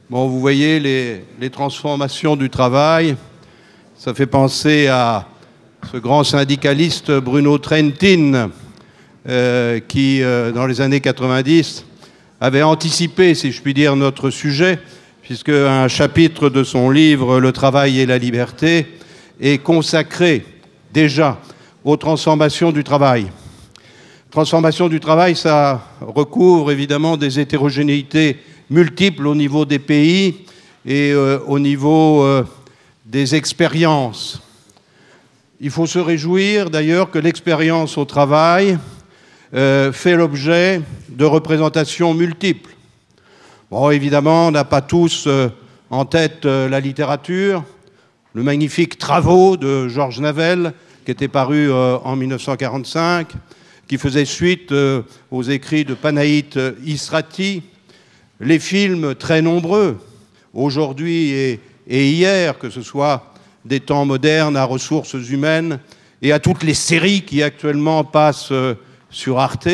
Bon, vous voyez, les transformations du travail, ça fait penser à ce grand syndicaliste Bruno Trentin, qui, dans les années 90, avait anticipé, si je puis dire, notre sujet, puisque un chapitre de son livre « Le travail et la liberté » est consacré déjà aux transformations du travail. Transformation du travail, ça recouvre évidemment des hétérogénéités multiples au niveau des pays et au niveau des expériences. Il faut se réjouir d'ailleurs que l'expérience au travail fait l'objet de représentations multiples. Bon, évidemment, on n'a pas tous en tête la littérature, le magnifique Travaux de Georges Navel, qui était paru en 1945, qui faisait suite aux écrits de Panaït Israti, les films très nombreux, aujourd'hui et hier, que ce soit des temps modernes à ressources humaines, et à toutes les séries qui actuellement passent sur Arte,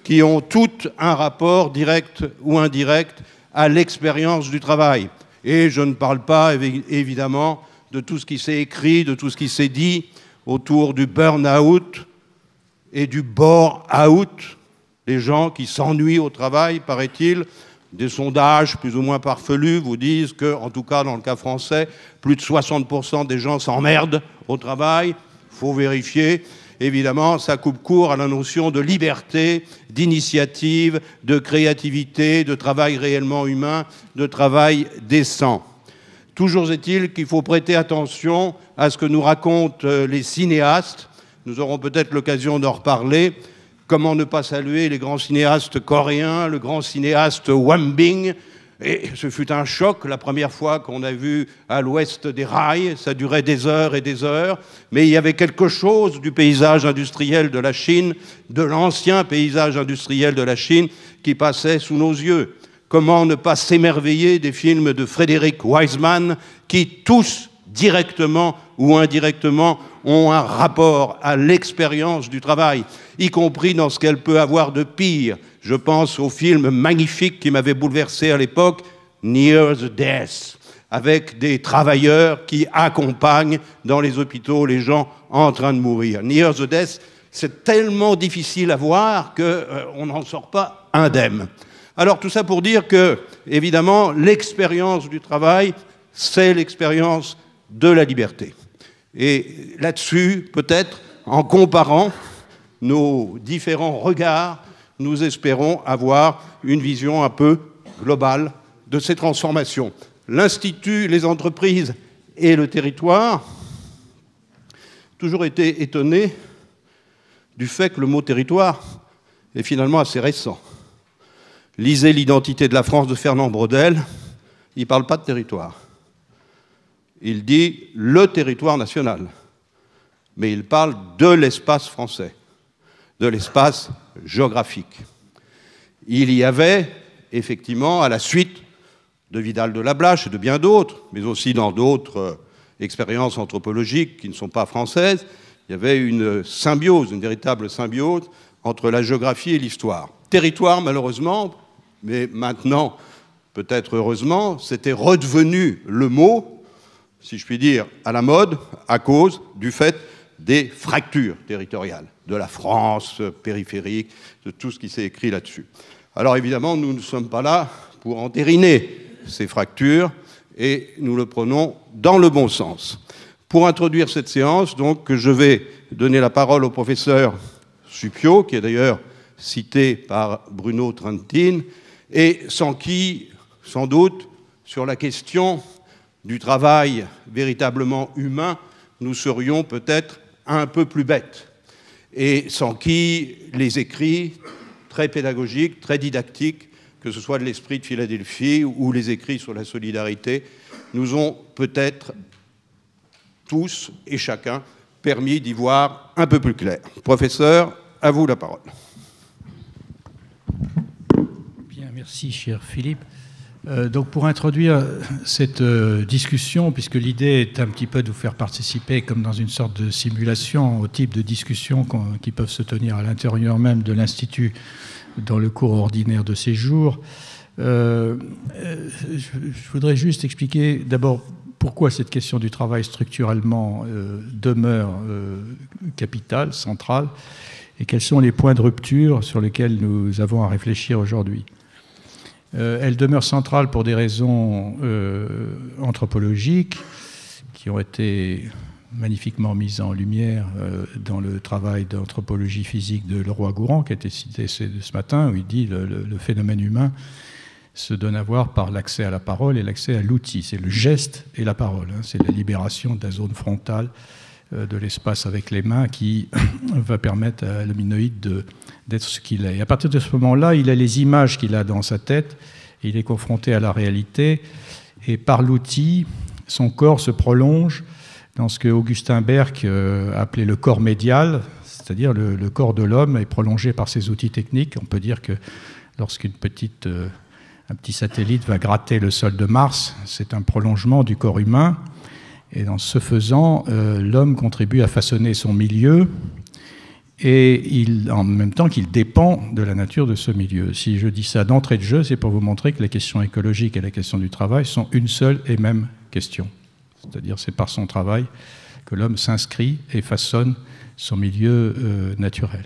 qui ont toutes un rapport direct ou indirect à l'expérience du travail. Et je ne parle pas, évidemment, de tout ce qui s'est écrit, de tout ce qui s'est dit autour du burn-out et du bore-out, les gens qui s'ennuient au travail, paraît-il. Des sondages plus ou moins parfelus vous disent que, en tout cas dans le cas français, plus de 60% des gens s'emmerdent au travail. Il faut vérifier. Évidemment, ça coupe court à la notion de liberté, d'initiative, de créativité, de travail réellement humain, de travail décent. Toujours est-il qu'il faut prêter attention à ce que nous racontent les cinéastes. Nous aurons peut-être l'occasion d'en reparler. Comment ne pas saluer les grands cinéastes coréens, le grand cinéaste Wang Bing. Et ce fut un choc la première fois qu'on a vu À l'ouest des rails. Ça durait des heures et des heures. Mais il y avait quelque chose du paysage industriel de la Chine, de l'ancien paysage industriel de la Chine, qui passait sous nos yeux. Comment ne pas s'émerveiller des films de Frédéric Wiseman qui, tous, directement ou indirectement, ont un rapport à l'expérience du travail, y compris dans ce qu'elle peut avoir de pire. Je pense au film magnifique qui m'avait bouleversé à l'époque, Near the Death, avec des travailleurs qui accompagnent dans les hôpitaux les gens en train de mourir. Near the Death, c'est tellement difficile à voir qu'on n'en sort pas indemne. Alors tout ça pour dire que, évidemment, l'expérience du travail, c'est l'expérience de la liberté. Et là-dessus, peut-être, en comparant nos différents regards, nous espérons avoir une vision un peu globale de ces transformations. L'Institut, les entreprises et le territoire, toujours été étonné du fait que le mot territoire est finalement assez récent. Lisez l'identité de la France de Fernand Braudel, il ne parle pas de territoire. Il dit le territoire national, mais il parle de l'espace français, de l'espace géographique. Il y avait, effectivement, à la suite de Vidal de Lablache et de bien d'autres, mais aussi dans d'autres expériences anthropologiques qui ne sont pas françaises, il y avait une symbiose, une véritable symbiose entre la géographie et l'histoire. Territoire, malheureusement, mais maintenant, peut-être heureusement, c'était redevenu le mot, si je puis dire, à la mode, à cause du fait des fractures territoriales, de la France périphérique, de tout ce qui s'est écrit là-dessus. Alors évidemment, nous ne sommes pas là pour entériner ces fractures, et nous le prenons dans le bon sens. Pour introduire cette séance, donc, je vais donner la parole au professeur Suppiot, qui est d'ailleurs cité par Bruno Trentin, et sans qui, sans doute, sur la question du travail véritablement humain, nous serions peut-être un peu plus bêtes. Et sans qui les écrits très pédagogiques, très didactiques, que ce soit de l'esprit de Philadelphie ou les écrits sur la solidarité, nous ont peut-être tous et chacun permis d'y voir un peu plus clair. Professeur, à vous la parole. Bien, merci, cher Philippe. Donc pour introduire cette discussion, puisque l'idée est un petit peu de vous faire participer comme dans une sorte de simulation au type de discussions qui peuvent se tenir à l'intérieur même de l'Institut dans le cours ordinaire de ces jours, Je voudrais juste expliquer d'abord pourquoi cette question du travail structurellement demeure capitale, centrale, et quels sont les points de rupture sur lesquels nous avons à réfléchir aujourd'hui. Elle demeure centrale pour des raisons anthropologiques qui ont été magnifiquement mises en lumière dans le travail d'anthropologie physique de Leroy-Gourhan, qui a été cité ce matin, où il dit le phénomène humain se donne à voir par l'accès à la parole et l'accès à l'outil. C'est le geste et la parole. C'est la libération de la zone frontale de l'espace avec les mains qui va permettre à l'hominoïde d'être ce qu'il est. Et à partir de ce moment-là, il a les images qu'il a dans sa tête, il est confronté à la réalité, et par l'outil, son corps se prolonge dans ce que Augustin Berck appelait le corps médial, c'est-à-dire le corps de l'homme est prolongé par ses outils techniques. On peut dire que lorsqu'un petit satellite va gratter le sol de Mars, c'est un prolongement du corps humain. Et dans ce faisant, l'homme contribue à façonner son milieu et en même temps qu'il dépend de la nature de ce milieu. Si je dis ça d'entrée de jeu, c'est pour vous montrer que la question écologique et la question du travail sont une seule et même question. C'est-à-dire c'est par son travail que l'homme s'inscrit et façonne son milieu naturel.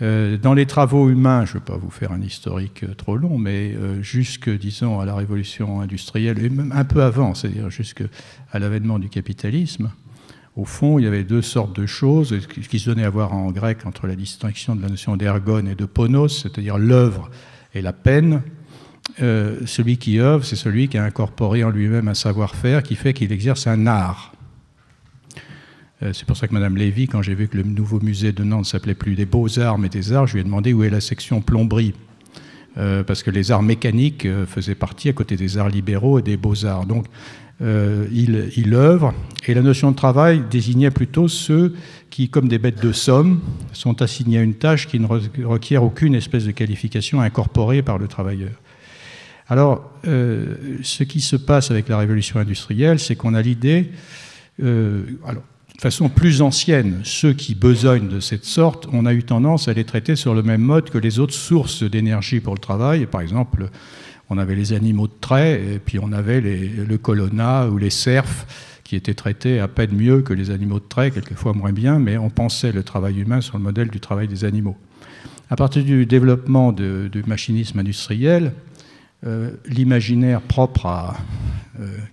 Dans les travaux humains, je ne vais pas vous faire un historique trop long, mais jusque, disons, à la révolution industrielle, et même un peu avant, c'est-à-dire jusqu'à l'avènement du capitalisme, au fond, il y avait deux sortes de choses qui se donnaient à voir en grec entre la distinction de la notion d'ergon et de ponos, c'est-à-dire l'œuvre et la peine. Celui qui œuvre, c'est celui qui a incorporé en lui-même un savoir-faire qui fait qu'il exerce un art. C'est pour ça que Mme Lévy, quand j'ai vu que le nouveau musée de Nantes ne s'appelait plus des Beaux-Arts mais des Arts, je lui ai demandé où est la section plomberie. Parce que les arts mécaniques faisaient partie à côté des arts libéraux et des Beaux-Arts. Donc il œuvre, et la notion de travail désignait plutôt ceux qui, comme des bêtes de somme, sont assignés à une tâche qui ne requiert aucune espèce de qualification incorporée par le travailleur. Alors, ce qui se passe avec la révolution industrielle, c'est qu'on a l'idée... de façon plus ancienne, ceux qui besognent de cette sorte, on a eu tendance à les traiter sur le même mode que les autres sources d'énergie pour le travail. Par exemple, on avait les animaux de trait, et puis on avait le colonna ou les cerfs, qui étaient traités à peine mieux que les animaux de trait, quelquefois moins bien, mais on pensait le travail humain sur le modèle du travail des animaux. À partir du développement du machinisme industriel, l'imaginaire propre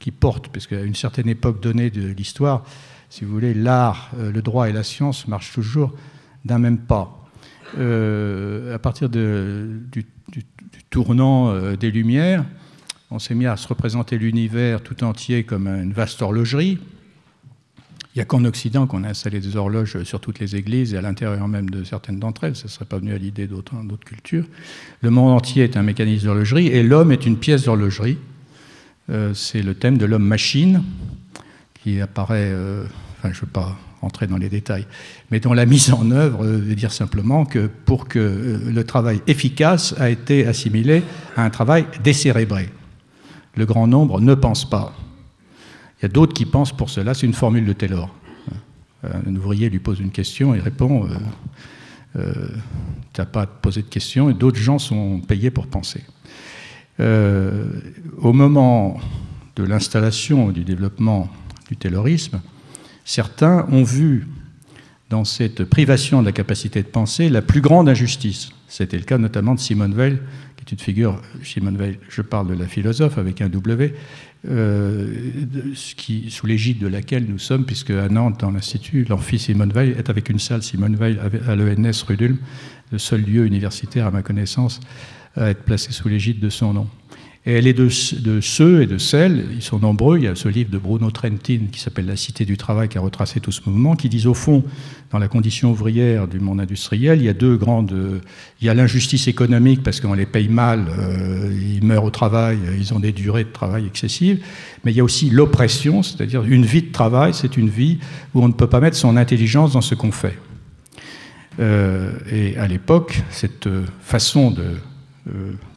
qui porte, parce qu'à une certaine époque donnée de l'histoire, si vous voulez, l'art, le droit et la science marchent toujours d'un même pas. À partir du tournant des Lumières, on s'est mis à se représenter l'univers tout entier comme une vaste horlogerie. Il n'y a qu'en Occident qu'on a installé des horloges sur toutes les églises et à l'intérieur même de certaines d'entre elles. Ça ne serait pas venu à l'idée d'autres cultures. Le monde entier est un mécanisme d'horlogerie et l'homme est une pièce d'horlogerie. C'est le thème de l'homme-machine qui apparaît, je ne veux pas rentrer dans les détails, mais dont la mise en œuvre veut dire simplement que pour que le travail efficace a été assimilé à un travail décérébré. Le grand nombre ne pense pas. Il y a d'autres qui pensent pour cela, c'est une formule de Taylor. Un ouvrier lui pose une question, il répond « tu n'as pas à te poser de questions » et d'autres gens sont payés pour penser. Au moment de l'installation et du développement du taylorisme, certains ont vu dans cette privation de la capacité de penser la plus grande injustice. C'était le cas notamment de Simone Weil, qui est une figure, Simone Weil, je parle de la philosophe avec un W, sous l'égide de laquelle nous sommes, puisque à Nantes, dans l'Institut, l'amphi Simone Weil est avec une salle Simone Weil à l'ENS rue d'Ulm, le seul lieu universitaire à ma connaissance à être placé sous l'égide de son nom. Et elle est de ceux et de celles, ils sont nombreux, il y a ce livre de Bruno Trentin qui s'appelle La Cité du Travail qui a retracé tout ce mouvement, qui disent au fond, dans la condition ouvrière du monde industriel, il y a il y a l'injustice économique parce qu'on les paye mal, ils meurent au travail, ils ont des durées de travail excessives, mais il y a aussi l'oppression, c'est-à-dire une vie de travail, c'est une vie où on ne peut pas mettre son intelligence dans ce qu'on fait. Et à l'époque, cette façon de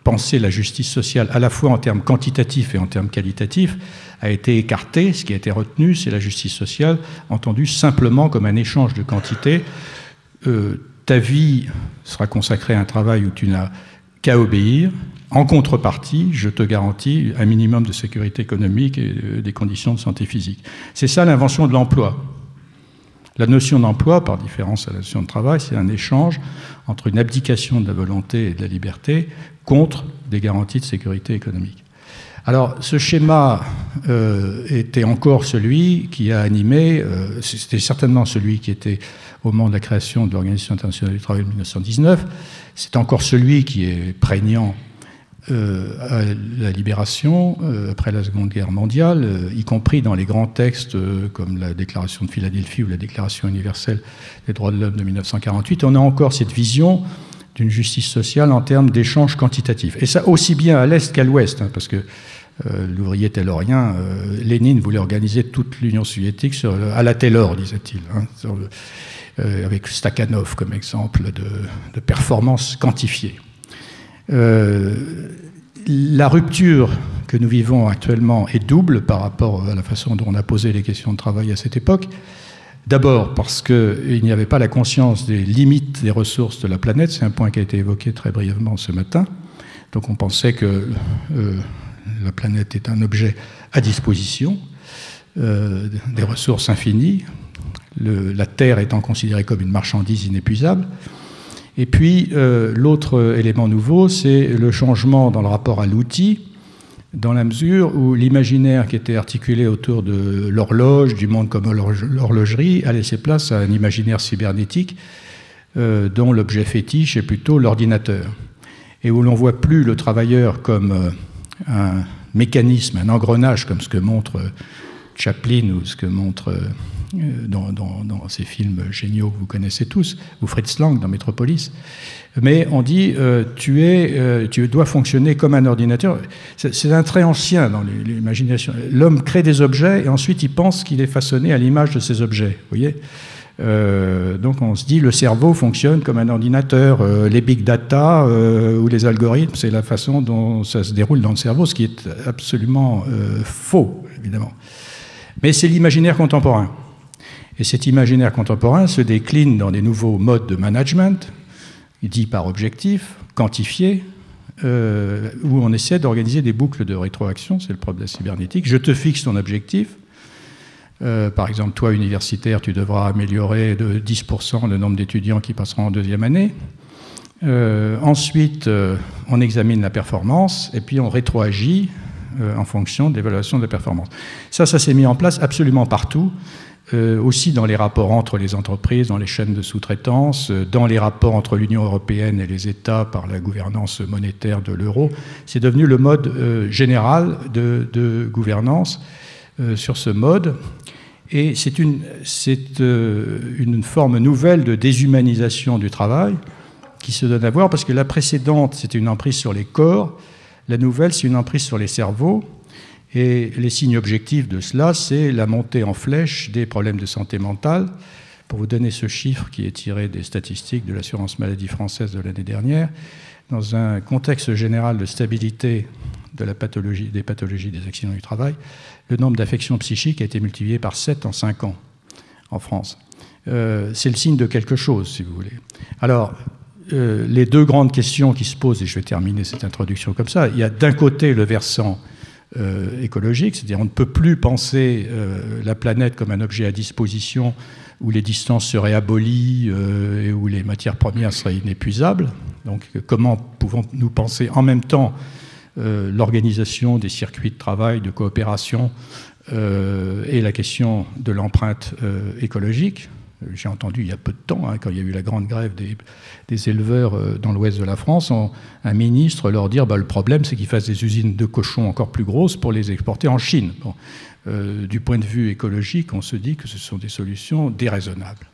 penser la justice sociale à la fois en termes quantitatifs et en termes qualitatifs a été écartée. Ce qui a été retenu, c'est la justice sociale entendue simplement comme un échange de quantité. Ta vie sera consacrée à un travail où tu n'as qu'à obéir, en contrepartie, je te garantis un minimum de sécurité économique et des conditions de santé physique. C'est ça l'invention de l'emploi. La notion d'emploi, par différence à la notion de travail, c'est un échange entre une abdication de la volonté et de la liberté contre des garanties de sécurité économique. Alors, ce schéma était encore celui qui a animé, c'était certainement celui qui était au moment de la création de l'Organisation internationale du travail en 1919, c'est encore celui qui est prégnant à la libération, après la Seconde Guerre mondiale, y compris dans les grands textes comme la Déclaration de Philadelphie ou la Déclaration universelle des droits de l'homme de 1948, on a encore cette vision d'une justice sociale en termes d'échanges quantitatifs. Et ça aussi bien à l'Est qu'à l'Ouest, hein, parce que l'ouvrier taylorien, Lénine voulait organiser toute l'Union soviétique à la Taylor, disait-il, hein, avec Stakhanov comme exemple de performance quantifiée. La rupture que nous vivons actuellement est double par rapport à la façon dont on a posé les questions de travail à cette époque. D'abord parce qu'il n'y avait pas la conscience des limites des ressources de la planète, c'est un point qui a été évoqué très brièvement ce matin. Donc on pensait que la planète est un objet à disposition, des ressources infinies, la Terre étant considérée comme une marchandise inépuisable. Et puis, l'autre élément nouveau, c'est le changement dans le rapport à l'outil, dans la mesure où l'imaginaire qui était articulé autour de l'horloge, du monde comme l'horlogerie, a laissé place à un imaginaire cybernétique dont l'objet fétiche est plutôt l'ordinateur. Et où l'on ne voit plus le travailleur comme un mécanisme, un engrenage, comme ce que montre Chaplin ou ce que montre... dans ces films géniaux que vous connaissez tous, ou Fritz Lang dans Metropolis. Mais on dit tu dois fonctionner comme un ordinateur. C'est un trait ancien dans l'imagination. L'homme crée des objets et ensuite il pense qu'il est façonné à l'image de ces objets. Vous voyez, donc on se dit le cerveau fonctionne comme un ordinateur. Les big data ou les algorithmes, c'est la façon dont ça se déroule dans le cerveau, ce qui est absolument faux, évidemment. Mais c'est l'imaginaire contemporain. Et cet imaginaire contemporain se décline dans des nouveaux modes de management, dit par objectif, quantifié, où on essaie d'organiser des boucles de rétroaction, c'est le problème de la cybernétique. Je te fixe ton objectif. Par exemple, toi, universitaire, tu devras améliorer de 10% le nombre d'étudiants qui passeront en deuxième année. Ensuite, on examine la performance et puis on rétroagit en fonction de l'évaluation de la performance. Ça s'est mis en place absolument partout. Aussi dans les rapports entre les entreprises, dans les chaînes de sous-traitance, dans les rapports entre l'Union européenne et les États par la gouvernance monétaire de l'euro. C'est devenu le mode général de gouvernance sur ce mode. Et c'est une forme nouvelle de déshumanisation du travail qui se donne à voir, parce que la précédente, c'était une emprise sur les corps. La nouvelle, c'est une emprise sur les cerveaux. Et les signes objectifs de cela, c'est la montée en flèche des problèmes de santé mentale. Pour vous donner ce chiffre qui est tiré des statistiques de l'assurance maladie française de l'année dernière, dans un contexte général de stabilité de la pathologie, des pathologies des accidents du travail, le nombre d'affections psychiques a été multiplié par 7 en 5 ans en France. C'est le signe de quelque chose, si vous voulez. Alors, les deux grandes questions qui se posent, et je vais terminer cette introduction comme ça, il y a d'un côté le versant écologique, c'est-à-dire on ne peut plus penser la planète comme un objet à disposition où les distances seraient abolies et où les matières premières seraient inépuisables. Donc comment pouvons-nous penser en même temps l'organisation des circuits de travail, de coopération et la question de l'empreinte écologique? J'ai entendu il y a peu de temps, quand il y a eu la grande grève des éleveurs dans l'ouest de la France, un ministre leur dire le problème, c'est qu'ils fassent des usines de cochons encore plus grosses pour les exporter en Chine. Bon, du point de vue écologique, on se dit que ce sont des solutions déraisonnables.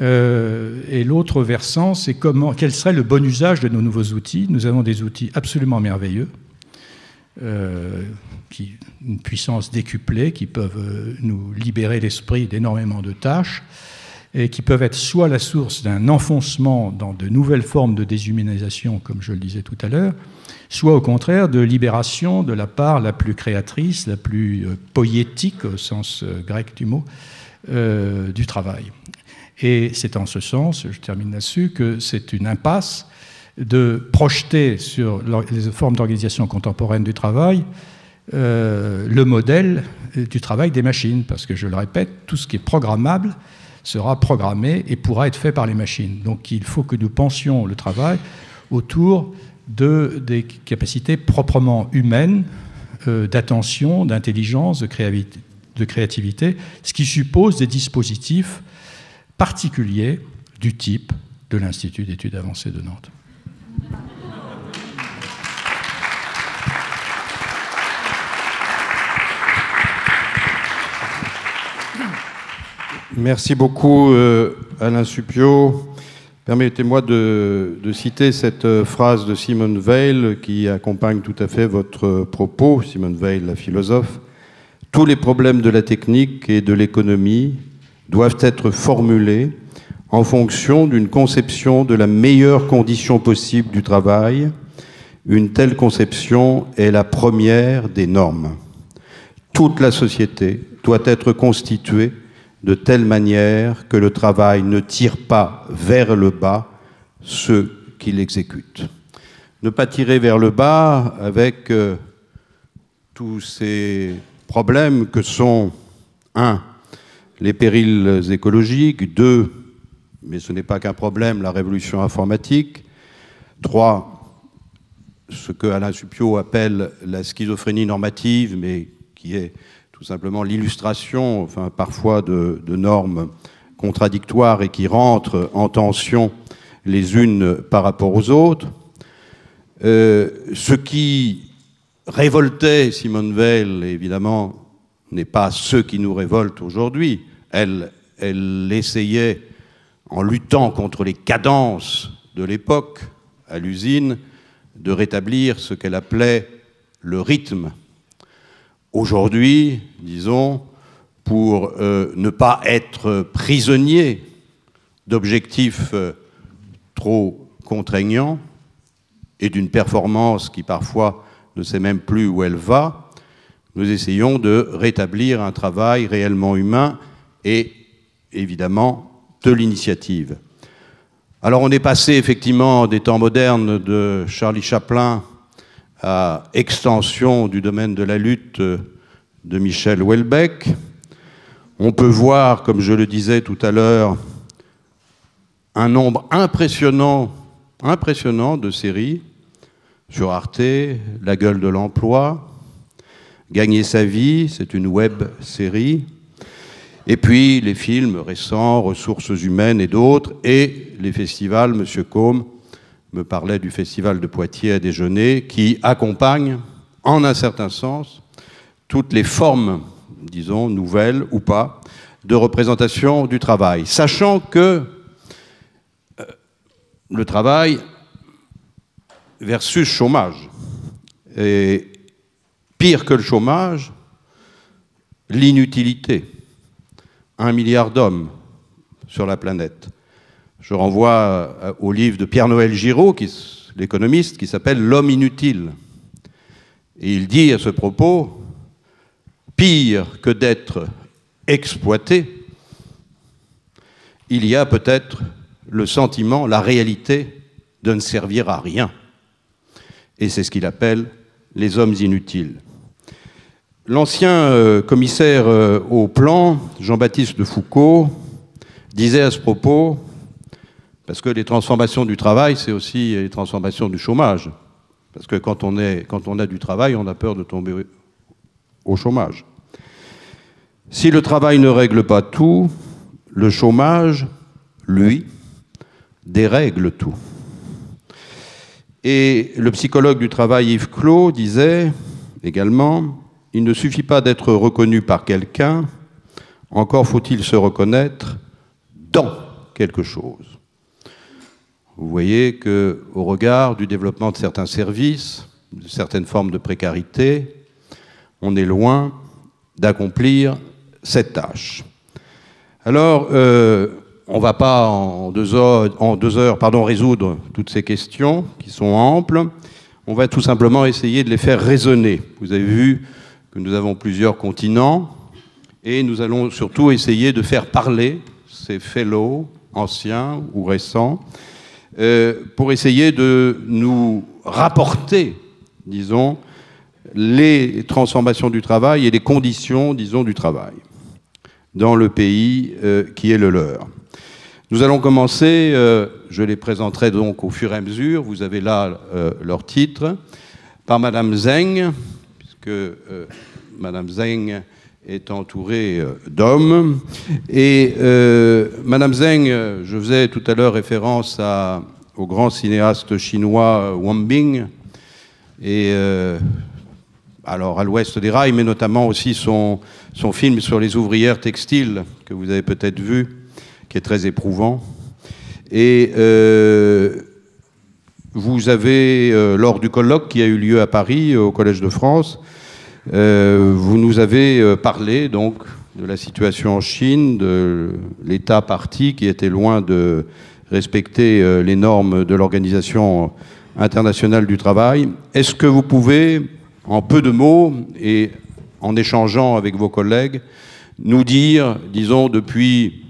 Et l'autre versant, c'est quel serait le bon usage de nos nouveaux outils. Nous avons des outils absolument merveilleux, une puissance décuplée, qui peuvent nous libérer l'esprit d'énormément de tâches, et qui peuvent être soit la source d'un enfoncement dans de nouvelles formes de déshumanisation, comme je le disais tout à l'heure, soit au contraire de libération de la part la plus créatrice, la plus poétique, au sens grec du mot, du travail. Et c'est en ce sens, je termine là-dessus, que c'est une impasse de projeter sur les formes d'organisation contemporaine du travail le modèle du travail des machines, parce que, je le répète, tout ce qui est programmable sera programmé et pourra être fait par les machines. Donc il faut que nous pensions le travail autour des capacités proprement humaines, d'attention, d'intelligence, de créativité, ce qui suppose des dispositifs particuliers du type de l'Institut d'études avancées de Nantes. Merci beaucoup, Alain Supiot. Permettez-moi de citer cette phrase de Simone Weil qui accompagne tout à fait votre propos, Simone Weil, la philosophe. « Tous les problèmes de la technique et de l'économie doivent être formulés en fonction d'une conception de la meilleure condition possible du travail. Une telle conception est la première des normes. Toute la société doit être constituée de telle manière que le travail ne tire pas vers le bas ceux qui l'exécutent. » Ne pas tirer vers le bas avec tous ces problèmes que sont, 1, les périls écologiques, 2, mais ce n'est pas qu'un problème, la révolution informatique, 3, ce que Alain Supiot appelle la schizophrénie normative, mais qui est tout simplement l'illustration, enfin, parfois de normes contradictoires et qui rentrent en tension les unes par rapport aux autres. Ce qui révoltait Simone Weil, évidemment, n'est pas ce qui nous révolte aujourd'hui. Elle essayait, en luttant contre les cadences de l'époque à l'usine, de rétablir ce qu'elle appelait le rythme. Aujourd'hui, disons, pour ne pas être prisonnier d'objectifs trop contraignants et d'une performance qui parfois ne sait même plus où elle va, nous essayons de rétablir un travail réellement humain et évidemment de l'initiative. Alors on est passé effectivement des temps modernes de Charlie Chaplin à extension du domaine de la lutte de Michel Houellebecq. On peut voir, comme je le disais tout à l'heure, un nombre impressionnant de séries sur Arte, La gueule de l'emploi, Gagner sa vie, c'est une web série, et puis les films récents, Ressources humaines et d'autres, et les festivals. Monsieur Côme me parlait du festival de Poitiers à déjeuner, qui accompagne, en un certain sens, toutes les formes, disons, nouvelles ou pas, de représentation du travail. Sachant que le travail versus chômage, et pire que le chômage, l'inutilité. 1 milliard d'hommes sur la planète. Je renvoie au livre de Pierre-Noël Giraud, l'économiste, qui s'appelle « L'homme inutile ». Et il dit à ce propos, pire que d'être exploité, il y a peut-être le sentiment, la réalité de ne servir à rien. Et c'est ce qu'il appelle les hommes inutiles. L'ancien commissaire au plan, Jean-Baptiste de Foucault, disait à ce propos, parce que les transformations du travail, c'est aussi les transformations du chômage. Parce que quand on a du travail, on a peur de tomber au chômage. Si le travail ne règle pas tout, le chômage, lui, dérègle tout. Et le psychologue du travail Yves Clos disait également, il ne suffit pas d'être reconnu par quelqu'un, encore faut-il se reconnaître dans quelque chose. Vous voyez qu'au regard du développement de certains services, de certaines formes de précarité, on est loin d'accomplir cette tâche. Alors, on ne va pas en deux heures résoudre toutes ces questions qui sont amples. On va tout simplement essayer de les faire résonner. Vous avez vu que nous avons plusieurs continents et nous allons surtout essayer de faire parler ces fellows, anciens ou récents, pour essayer de nous rapporter, disons, les transformations du travail et les conditions, disons, du travail dans le pays qui est le leur. Nous allons commencer, je les présenterai donc au fur et à mesure, vous avez là leur titre, par Madame Zeng, puisque Madame Zeng est entourée d'hommes. Et Madame Zeng, je faisais tout à l'heure référence au grand cinéaste chinois Wang Bing, et alors à l'ouest des rails, mais notamment aussi son film sur les ouvrières textiles, que vous avez peut-être vu, qui est très éprouvant. Et vous avez, lors du colloque qui a eu lieu à Paris, au Collège de France, vous nous avez parlé donc de la situation en Chine, de l'État parti qui était loin de respecter les normes de l'Organisation internationale du travail. Est-ce que vous pouvez, en peu de mots et en échangeant avec vos collègues, nous dire, disons, depuis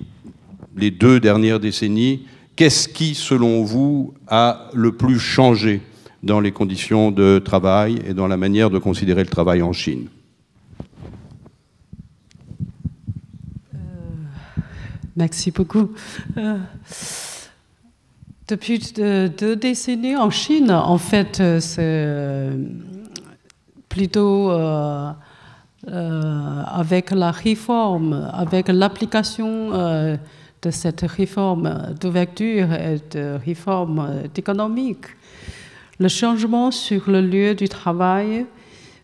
les 2 dernières décennies, qu'est-ce qui, selon vous, a le plus changé dans les conditions de travail et dans la manière de considérer le travail en Chine? Merci beaucoup. Depuis 2 décennies en Chine, en fait, c'est plutôt avec la réforme, avec l'application de cette réforme d'ouverture et de réforme économique, le changement sur le lieu du travail,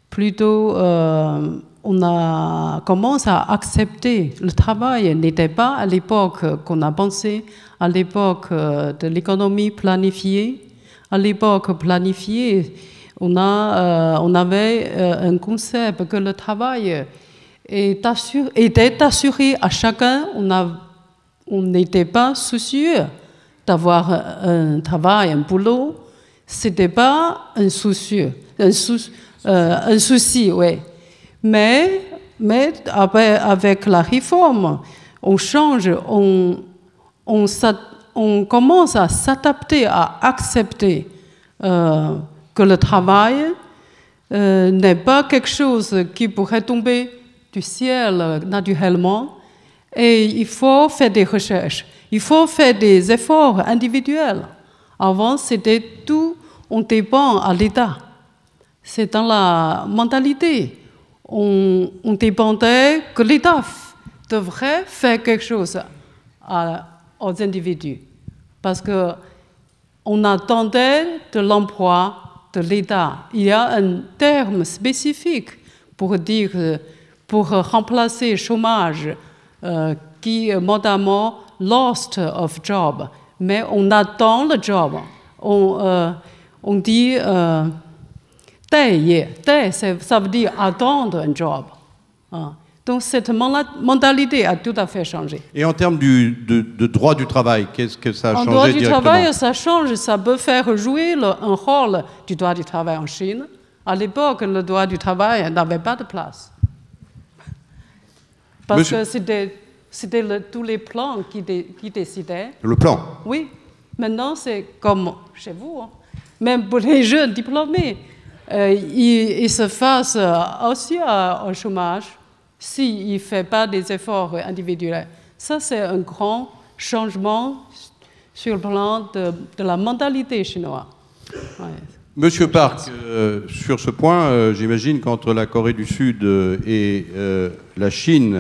plutôt on a commencé à accepter le travail. N'était pas à l'époque qu'on a pensé, à l'époque de l'économie planifiée. À l'époque planifiée, on avait un concept que le travail était assuré à chacun. On n'était pas soucieux d'avoir un travail, un boulot. C'était pas un souci, oui. Mais avec la réforme, on change, on commence à s'adapter, à accepter que le travail n'est pas quelque chose qui pourrait tomber du ciel naturellement. Et il faut faire des recherches, il faut faire des efforts individuels. Avant, c'était tout, on dépend à l'État. C'est dans la mentalité. On dépendait que l'État devrait faire quelque chose aux individus. Parce qu'on attendait de l'emploi de l'État. Il y a un terme spécifique pour remplacer le chômage qui est mottamment lost of job. Mais on attend le job. On dit ça veut dire attendre un job. Donc cette mentalité a tout à fait changé. Et en termes de droit du travail, qu'est-ce que ça a changé directement? En droit du travail, ça change. Ça peut faire jouer un rôle du droit du travail en Chine. À l'époque, le droit du travail n'avait pas de place. Parce que c'était tous les plans qui décidaient. Le plan? Oui. Maintenant, c'est comme chez vous. Hein. Même pour les jeunes diplômés, ils se fassent aussi au chômage s'ils ne font pas des efforts individuels. Ça, c'est un grand changement sur le plan de la mentalité chinoise. Ouais. Monsieur Park, sur ce point, j'imagine qu'entre la Corée du Sud et la Chine,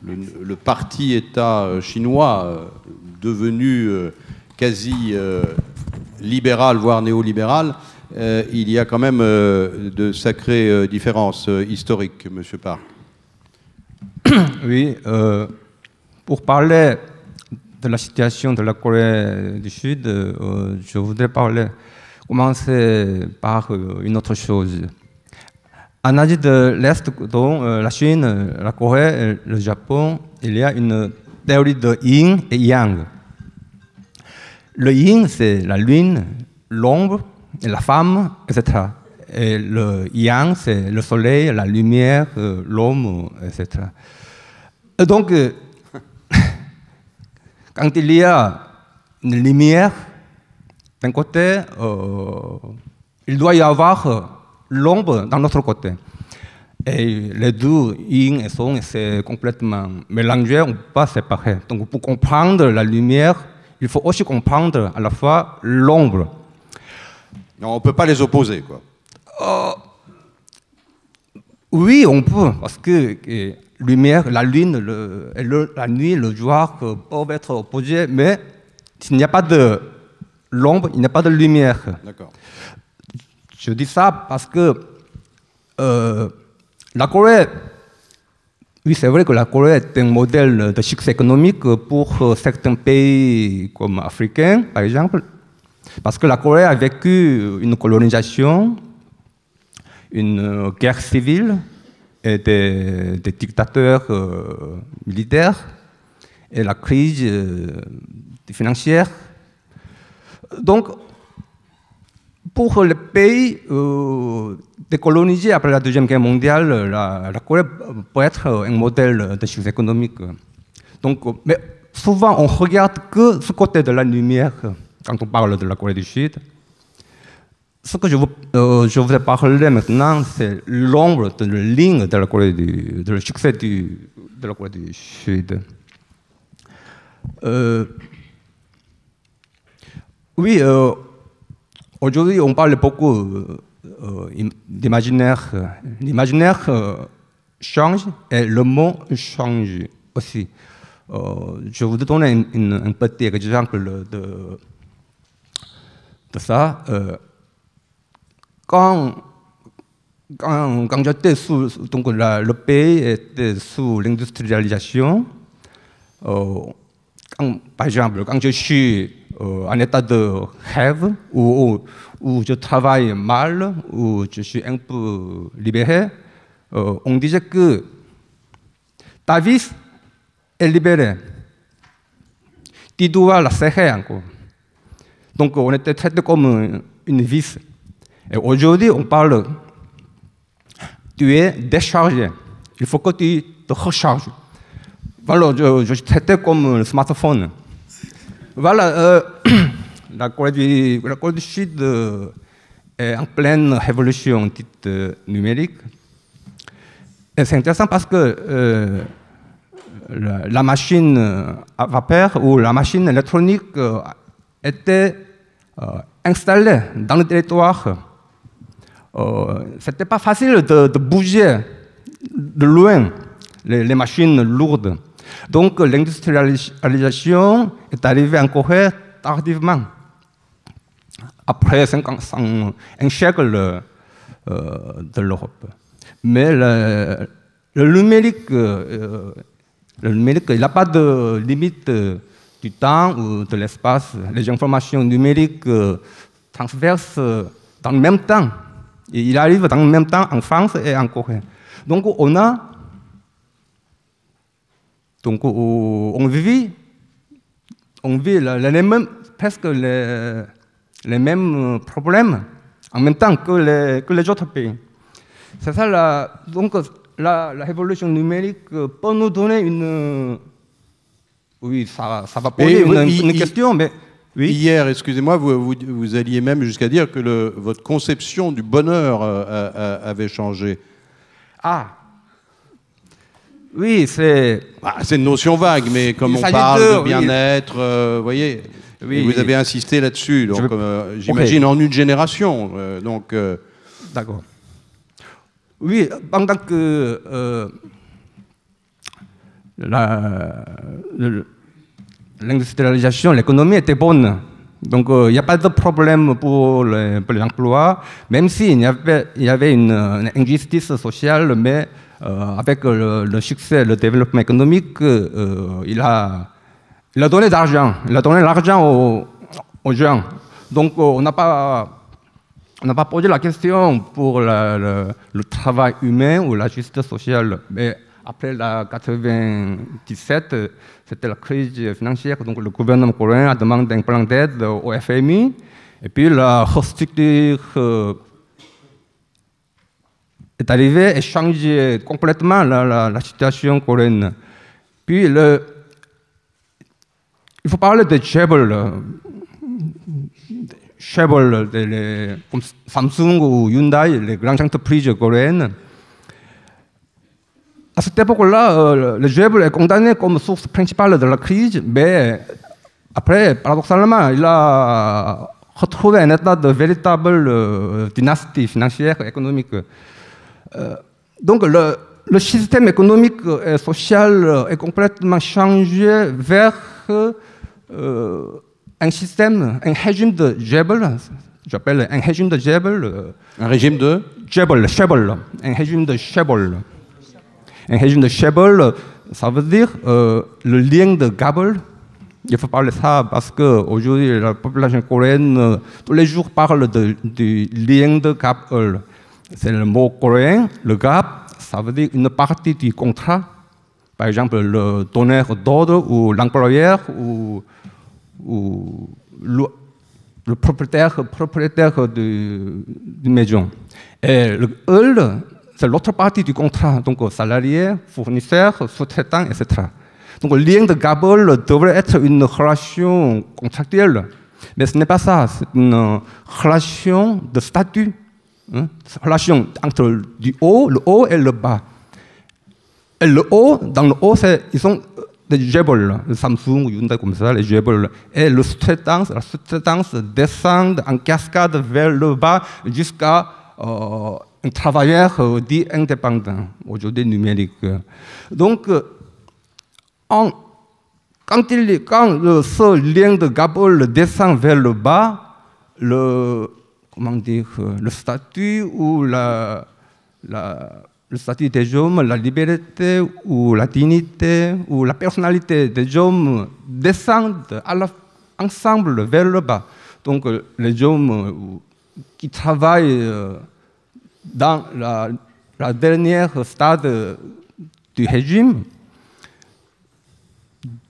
le parti-État chinois devenu quasi libéral, voire néolibéral, il y a quand même de sacrées différences historiques, Monsieur Park. Oui, pour parler de la situation de la Corée du Sud, je voudrais commencer par une autre chose. En Asie de l'Est, dont la Chine, la Corée et le Japon, il y a une théorie de yin et yang. Le yin, c'est la lune, l'ombre, et la femme, etc. Et le yang, c'est le soleil, la lumière, l'homme, etc. Et donc, quand il y a une lumière, d'un côté, il doit y avoir l'ombre d'un autre côté. Et les deux, yin et son, c'est complètement mélangé, on ne peut pas séparer. Donc pour comprendre la lumière, il faut aussi comprendre à la fois l'ombre. On ne peut pas les opposer, quoi. Oui, on peut, parce que lumière, la lune, la nuit, le jour peuvent être opposés, mais s'il n'y a pas de l'ombre, il n'y a pas de lumière. D'accord. Je dis ça parce que la Corée, oui, c'est vrai que la Corée est un modèle de succès économique pour certains pays comme africains, par exemple, parce que la Corée a vécu une colonisation, une guerre civile et des dictateurs militaires et la crise financière. Donc, pour les pays décolonisés après la Deuxième Guerre mondiale, la Corée peut être un modèle de succès économique. Donc, mais souvent, on regarde que ce côté de la lumière quand on parle de la Corée du Sud. Ce que je voudrais parler maintenant, c'est l'ombre de la ligne de la Corée de le succès de la Corée du Sud. Oui, aujourd'hui, on parle beaucoup d'imaginaire. L'imaginaire change et le mot change aussi. Je voudrais donner un petit exemple de ça. Quand j'étais donc le pays était sous l'industrialisation, par exemple, quand je suis en état de rêve, où je travaille mal, où je suis un peu libéré, on disait que ta vie est libérée. Tu dois la serrer encore. Donc on était traité comme une vis. Et aujourd'hui, on parle, tu es déchargé. Il faut que tu te recharges. Voilà, je suis traité comme un smartphone. Voilà, la Corée du Sud est en pleine révolution dite numérique. Et c'est intéressant parce que la machine à vapeur ou la machine électronique était installée dans le territoire. C'était pas facile de bouger de loin les machines lourdes. Donc l'industrialisation est arrivée en Corée tardivement, après un siècle de l'Europe. Mais le numérique, il n'a pas de limite du temps ou de l'espace. Les informations numériques transversent dans le même temps. Il arrive dans le même temps en France et en Corée. Donc on vit presque les mêmes problèmes en même temps que les autres pays. C'est ça, donc la révolution numérique peut nous donner une... Oui, ça va poser une question, mais... Oui. Hier, excusez-moi, vous alliez même jusqu'à dire que votre conception du bonheur avait changé. Ah, oui, c'est... c'est une notion vague, mais comme on parle de bien-être, vous voyez, oui, vous avez insisté là-dessus, donc j'imagine en une génération. D'accord. Oui, pendant que l'industrialisation, l'économie était bonne. Donc, il n'y a pas de problème pour l'emploi, même s'il y avait une injustice sociale, mais avec le succès, le développement économique, il a donné de l'argent. Il a donné l'argent aux gens. Donc, on n'a pas posé la question pour le travail humain ou la justice sociale. Mais après la 97, c'était la crise financière, donc le gouvernement coréen a demandé un plan d'aide au FMI, et puis la restructure est arrivée et changé complètement la situation coréenne. Puis il faut parler de Jebel. Chevrolet, comme Samsung ou Hyundai, les grandes entreprises coréennes. À cette époque-là, le Chevrolet est condamné comme source principale de la crise, mais après, paradoxalement, il a retrouvé un état de véritable dynastie financière et économique. Donc, le système économique et social est complètement changé vers un système, un régime de Jebel, j'appelle un régime de Jebel. Un régime de Jebel, un régime de Jebel. Un régime de Jebel, ça veut dire le lien de Gabel. Il faut parler de ça parce qu'aujourd'hui, la population coréenne, tous les jours, parle du lien de Gabel. C'est le mot coréen, le Gab, ça veut dire une partie du contrat. Par exemple, le donneur d'ordre ou l'employeur ou le propriétaire d'une maison. Et le EL, c'est l'autre partie du contrat, donc salarié, fournisseur, sous-traitant, etc. Donc le lien de Gabel devrait être une relation contractuelle, mais ce n'est pas ça, c'est une relation de statut, relation entre le haut et le bas. Et le haut, dans le haut, ils sont des Jebel, Samsung, Hyundai, comme ça, les Jebel. Et la sous-traitance descend en cascade vers le bas jusqu'à un travailleur dit indépendant, aujourd'hui numérique. Donc, quand ce lien de Gabel descend vers le bas, le statut ou le statut des hommes, la liberté ou la dignité ou la personnalité des hommes descendent ensemble vers le bas. Donc les hommes qui travaillent dans la dernière stade du régime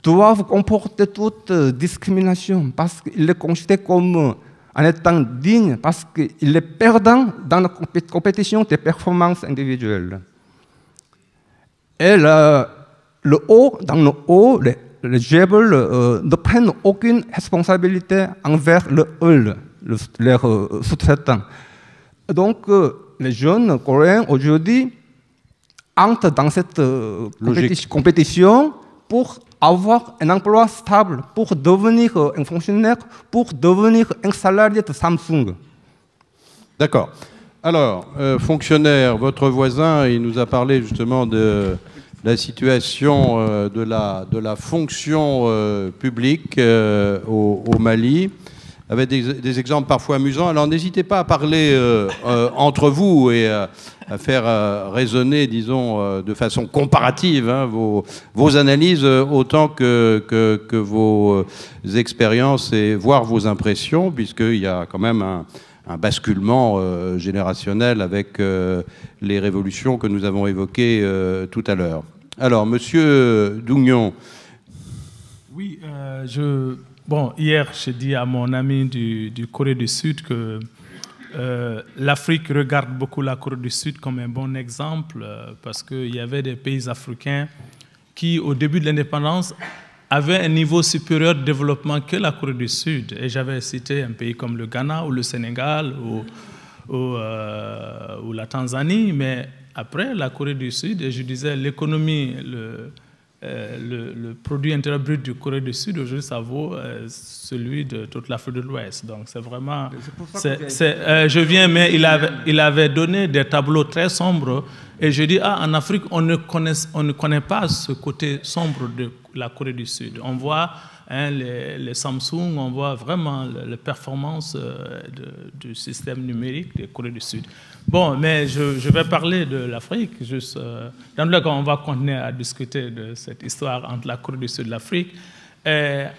doivent comporter toute discrimination parce qu'ils est considéré comme en étant digne, parce qu'il est perdant dans la compétition des performances individuelles. Et dans le haut, les Jebel ne prennent aucune responsabilité envers leurs sous-traitants. Donc, les jeunes Coréens aujourd'hui entrent dans cette compétition pour avoir un emploi stable, pour devenir un fonctionnaire, pour devenir un salarié de Samsung. D'accord. Alors, fonctionnaire, votre voisin, il nous a parlé justement de la situation de la fonction publique au Mali, avec des exemples parfois amusants. Alors, n'hésitez pas à parler entre vous et à faire résonner, disons, de façon comparative vos analyses autant que vos expériences et voire vos impressions, puisqu'il y a quand même un basculement générationnel avec les révolutions que nous avons évoquées tout à l'heure. Alors, Monsieur Dougnon. Oui, bon, hier, j'ai dit à mon ami du Corée du Sud que l'Afrique regarde beaucoup la Corée du Sud comme un bon exemple parce qu'il y avait des pays africains qui, au début de l'indépendance, avaient un niveau supérieur de développement que la Corée du Sud. Et j'avais cité un pays comme le Ghana ou le Sénégal ou la Tanzanie, mais après la Corée du Sud, et je disais l'économie, le produit intérieur brut du Corée du Sud, aujourd'hui, ça vaut celui de toute l'Afrique de l'Ouest. Donc, c'est vraiment... je viens, mais il avait donné des tableaux très sombres. Et je dis, en Afrique, on ne connaît pas ce côté sombre de la Corée du Sud. On voit les Samsung, on voit vraiment les performances du système numérique de Corée du Sud. Bon, mais je vais parler de l'Afrique. Dans le cas, on va continuer à discuter de cette histoire entre la Corée du Sud et l'Afrique. Ma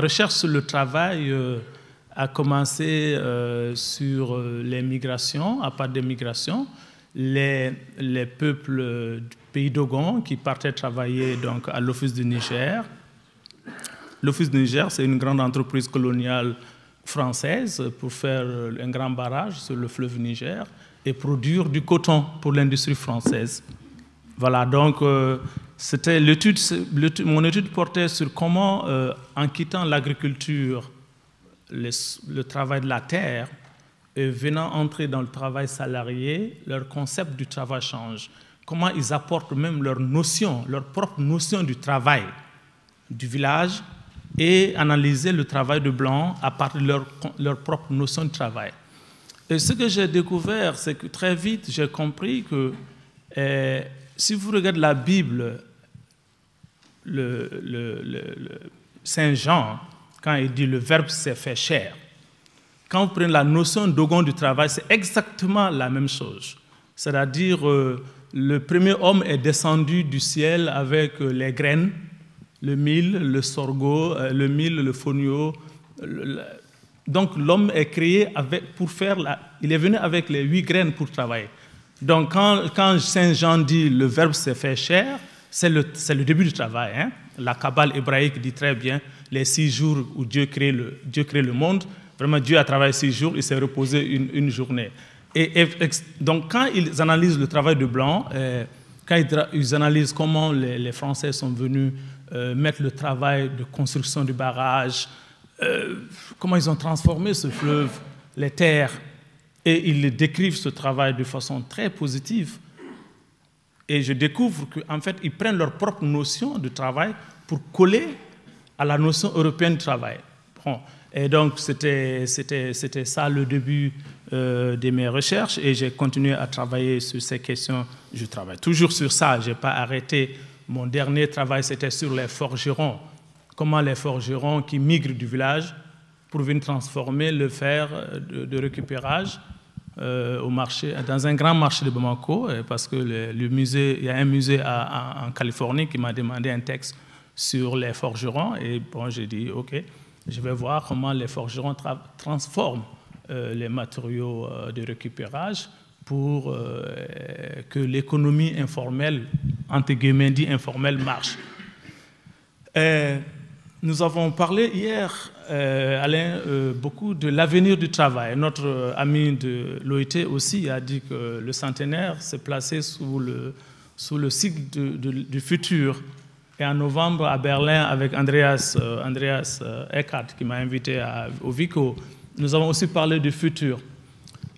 recherche sur le travail a commencé sur les migrations, à part des migrations, les peuples du pays d'Ogon qui partaient travailler donc, à l'Office du Niger. L'Office du Niger, c'est une grande entreprise coloniale française pour faire un grand barrage sur le fleuve Niger et produire du coton pour l'industrie française. Voilà, donc mon étude portait sur comment, en quittant l'agriculture, le travail de la terre, et venant entrer dans le travail salarié, leur concept du travail change. Comment ils apportent même leur propre notion du travail du village et analyser le travail de blanc à partir de leur propre notion de travail. Et ce que j'ai découvert, c'est que très vite, j'ai compris que si vous regardez la Bible, Saint Jean, quand il dit « le Verbe s'est fait chair », quand vous prenez la notion d'ogon du travail, c'est exactement la même chose. C'est-à-dire, le premier homme est descendu du ciel avec les graines, le mil, le sorgho, le mil, le fonio. Donc, l'homme est créé il est venu avec les 8 graines pour travailler. Donc, quand Saint Jean dit « le Verbe s'est fait chair », c'est le début du travail. Hein? La Kabbale hébraïque dit très bien les 6 jours où Dieu crée le monde. Vraiment, Dieu a travaillé 6 jours, il s'est reposé une journée. Donc, quand ils analysent le travail de blanc, quand ils analysent comment les Français sont venus mettre le travail de construction du barrage, comment ils ont transformé ce fleuve, les terres, et ils décrivent ce travail de façon très positive. Et je découvre qu'en fait, ils prennent leur propre notion de travail pour coller à la notion européenne du travail. Bon. Et donc, c'était ça le début de mes recherches, et j'ai continué à travailler sur ces questions. Je travaille toujours sur ça, je n'ai pas arrêté. Mon dernier travail, c'était sur les forgerons. Comment les forgerons qui migrent du village pour venir transformer le fer de récupérage au marché, dans un grand marché de Bamako, parce que il y a un musée en Californie qui m'a demandé un texte sur les forgerons, et bon, j'ai dit ok, je vais voir comment les forgerons transforment les matériaux de récupérage pour que l'économie informelle, entre guillemets dit informelle, marche. Nous avons parlé hier, Alain, beaucoup de l'avenir du travail. Notre ami de l'OIT aussi a dit que le centenaire s'est placé sous le cycle du futur. Et en novembre, à Berlin, avec Andreas Eckhardt, qui m'a invité au VICO, nous avons aussi parlé du futur.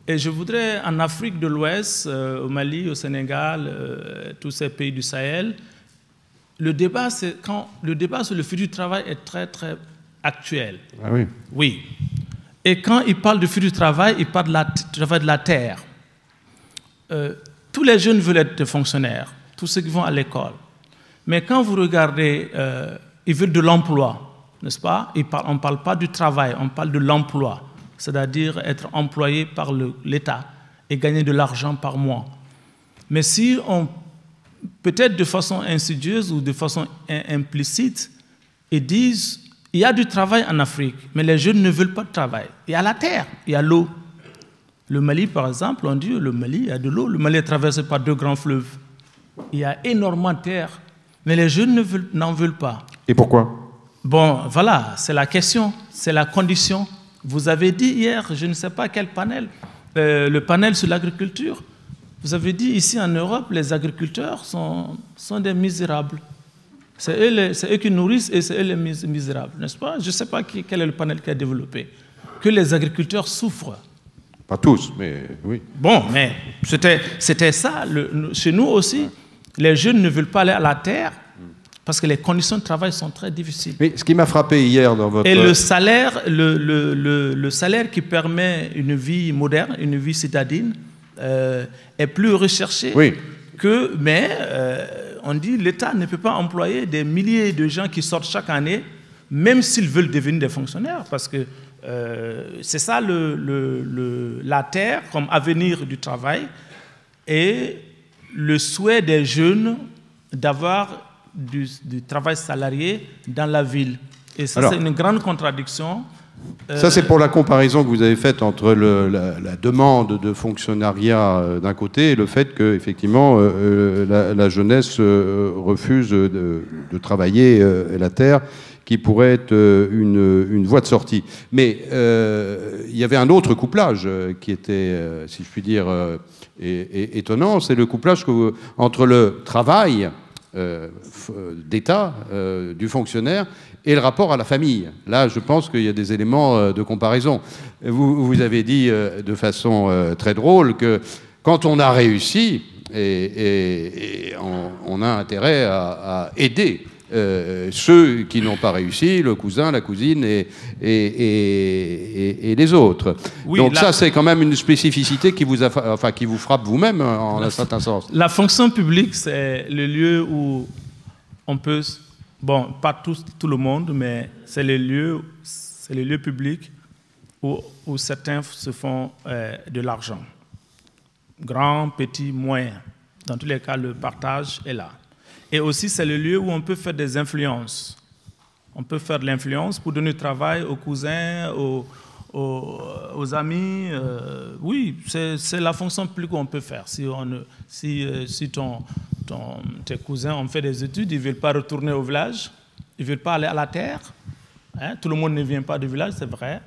Et je voudrais, en Afrique de l'Ouest, au Mali, au Sénégal, tous ces pays du Sahel, le débat sur le futur du travail est très, très actuel. Ah oui. Oui. Et quand il parle du futur du travail, il parle du travail de la terre. Tous les jeunes veulent être des fonctionnaires, tous ceux qui vont à l'école. Mais quand vous regardez, ils veulent de l'emploi, n'est-ce pas? On ne parle pas du travail, on parle de l'emploi, c'est-à-dire être employé par l'État et gagner de l'argent par mois. Mais si peut-être de façon insidieuse ou de façon implicite, ils disent il y a du travail en Afrique, mais les jeunes ne veulent pas de travail. Il y a la terre, il y a l'eau. Le Mali, par exemple, on dit le Mali, il y a de l'eau. Le Mali est traversé par 2 grands fleuves. Il y a énormément de terre. Mais les jeunes n'en veulent pas. Et pourquoi? Bon, voilà, c'est la question, c'est la condition. Vous avez dit hier, je ne sais pas quel panel, le panel sur l'agriculture. Vous avez dit ici en Europe, les agriculteurs sont des misérables. C'est eux qui nourrissent et c'est eux les misérables, n'est-ce pas? Je ne sais pas quel est le panel qui a développé. Que les agriculteurs souffrent. Pas tous, mais oui. Bon, mais c'était ça. Chez nous aussi. Les jeunes ne veulent pas aller à la terre parce que les conditions de travail sont très difficiles. Mais ce qui m'a frappé hier dans votre... Et le salaire, le salaire qui permet une vie moderne, une vie citadine, est plus recherché que... Mais on dit l'État ne peut pas employer des milliers de gens qui sortent chaque année, même s'ils veulent devenir des fonctionnaires, parce que c'est ça la terre comme avenir du travail. Et le souhait des jeunes d'avoir du travail salarié dans la ville. Et ça, c'est une grande contradiction. Ça, c'est pour la comparaison que vous avez faite entre la demande de fonctionnariat d'un côté et le fait que, effectivement, la jeunesse refuse de travailler la terre, qui pourrait être une voie de sortie. Mais il y avait un autre couplage qui était, si je puis dire, étonnant, c'est le couplage entre le travail d'État du fonctionnaire et le rapport à la famille. Là, je pense qu'il y a des éléments de comparaison. Vous avez dit de façon très drôle que quand on a réussi, on a intérêt à aider ceux qui n'ont pas réussi, le cousin, la cousine et les autres. Oui, donc ça, c'est quand même une spécificité qui vous frappe vous-même en un certain sens. La fonction publique, c'est le lieu où on peut, bon, pas tout le monde, mais c'est le lieu public où certains se font de l'argent. Grand, petit, moyen. Dans tous les cas, le partage est là. Et aussi, c'est le lieu où on peut faire des influences. On peut faire de l'influence pour donner du travail aux cousins, aux amis. Oui, c'est la fonction publique qu'on peut faire. Si tes cousins ont fait des études, ils ne veulent pas retourner au village, ils ne veulent pas aller à la terre. Hein? Tout le monde ne vient pas du village, c'est vrai.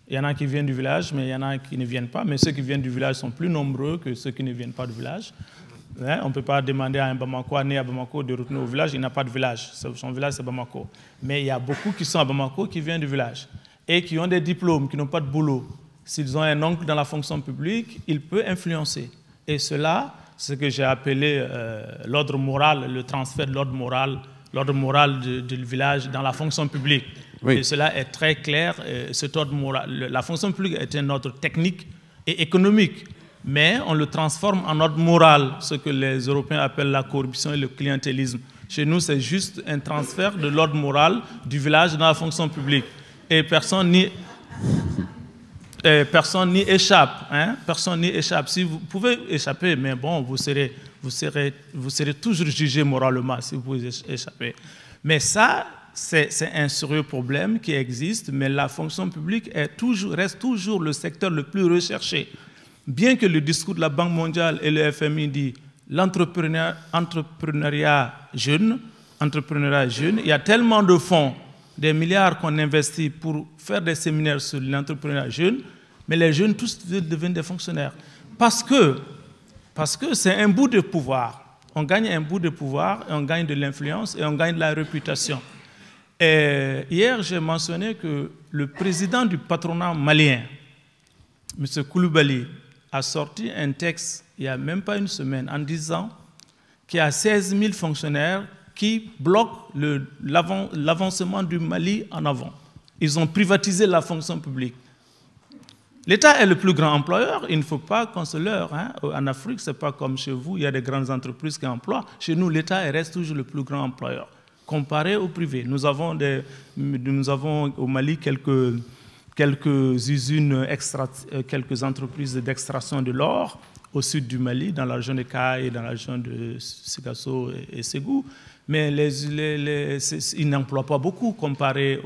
Il y en a qui viennent du village, mais il y en a qui ne viennent pas. Mais ceux qui viennent du village sont plus nombreux que ceux qui ne viennent pas du village. Hein? On ne peut pas demander à un Bamako, né à Bamako, de retourner au village. Il n'a pas de village. Son village, c'est Bamako. Mais il y a beaucoup qui sont à Bamako qui viennent du village et qui ont des diplômes, qui n'ont pas de boulot. S'ils ont un oncle dans la fonction publique, il peut influencer. Et cela, c'est ce que j'ai appelé l'ordre moral, le transfert de l'ordre moral du village dans la fonction publique. Oui. Et cela est très clair. Cet ordre moral, la fonction publique est un ordre technique et économique, mais on le transforme en ordre moral, ce que les Européens appellent la corruption et le clientélisme. Chez nous, c'est juste un transfert de l'ordre moral du village dans la fonction publique. Et personne n'y échappe. Hein? Personne n'y échappe. Si vous pouvez échapper, mais bon, vous serez toujours jugé moralement si vous pouvez échapper. Mais ça, c'est un sérieux problème qui existe, mais la fonction publique reste toujours le secteur le plus recherché. Bien que le discours de la Banque mondiale et le FMI dit l'entrepreneuriat jeune, il y a tellement de fonds, des milliards qu'on investit pour faire des séminaires sur l'entrepreneuriat jeune, mais les jeunes tous deviennent des fonctionnaires. Parce que c'est un bout de pouvoir. On gagne un bout de pouvoir, et on gagne de l'influence et on gagne de la réputation. Et hier, j'ai mentionné que le président du patronat malien, M. Koulibaly, a sorti un texte il n'y a même pas une semaine en disant qu'il y a 16 000 fonctionnaires qui bloquent l'avancement du Mali en avant. Ils ont privatisé la fonction publique. L'État est le plus grand employeur, il ne faut pas qu'on se leurre. Hein. En Afrique, ce n'est pas comme chez vous, il y a des grandes entreprises qui emploient. Chez nous, l'État reste toujours le plus grand employeur, comparé au privé. Nous avons au Mali quelques usines, quelques entreprises d'extraction de l'or au sud du Mali, dans la région de Kay et dans la région de Sikasso et Ségou. Mais ils n'emploient pas beaucoup comparé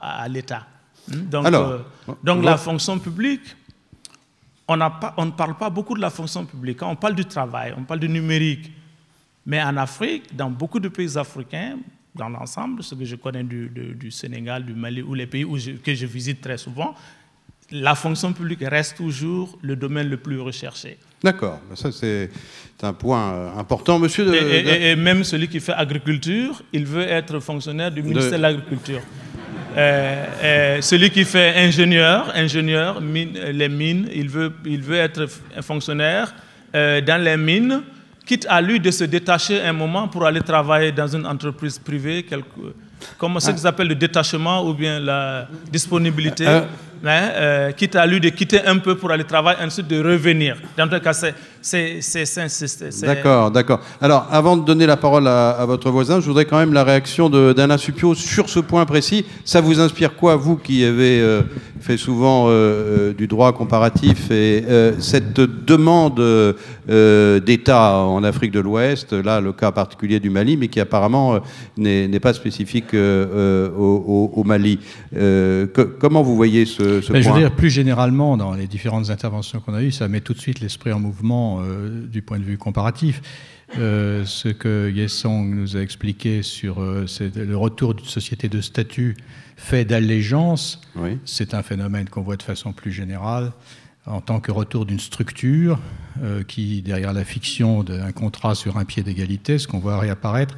à l'État. Donc la fonction publique, on ne parle pas beaucoup de la fonction publique. Quand on parle du travail, on parle du numérique. Mais en Afrique, dans beaucoup de pays africains, dans l'ensemble, ce que je connais du Sénégal, du Mali ou les pays que je visite très souvent, la fonction publique reste toujours le domaine le plus recherché. D'accord, ça c'est un point important, monsieur. Et même celui qui fait agriculture, il veut être fonctionnaire du ministère de l'Agriculture. Celui qui fait ingénieur, les mines, il veut être un fonctionnaire dans les mines, quitte à lui de se détacher un moment pour aller travailler dans une entreprise privée, comme ce qu'ils appellent le détachement ou bien la disponibilité, quitte à lui de quitter un peu pour aller travailler, ensuite de revenir. Dans tout cas, c'est D'accord, d'accord. Alors, avant de donner la parole à votre voisin, je voudrais quand même la réaction d'Alain Suppiot sur ce point précis. Ça vous inspire quoi, vous qui avez fait souvent du droit comparatif et cette demande d'État en Afrique de l'Ouest, là, le cas particulier du Mali, mais qui apparemment n'est pas spécifique au Mali. Comment vous voyez ce point ? Je veux dire, plus généralement, dans les différentes interventions qu'on a eues, ça met tout de suite l'esprit en mouvement du point de vue comparatif. Ce que Yesong nous a expliqué sur le retour d'une société de statut fait d'allégeance, oui. C'est un phénomène qu'on voit de façon plus générale en tant que retour d'une structure qui, derrière la fiction d'un contrat sur un pied d'égalité, ce qu'on voit réapparaître,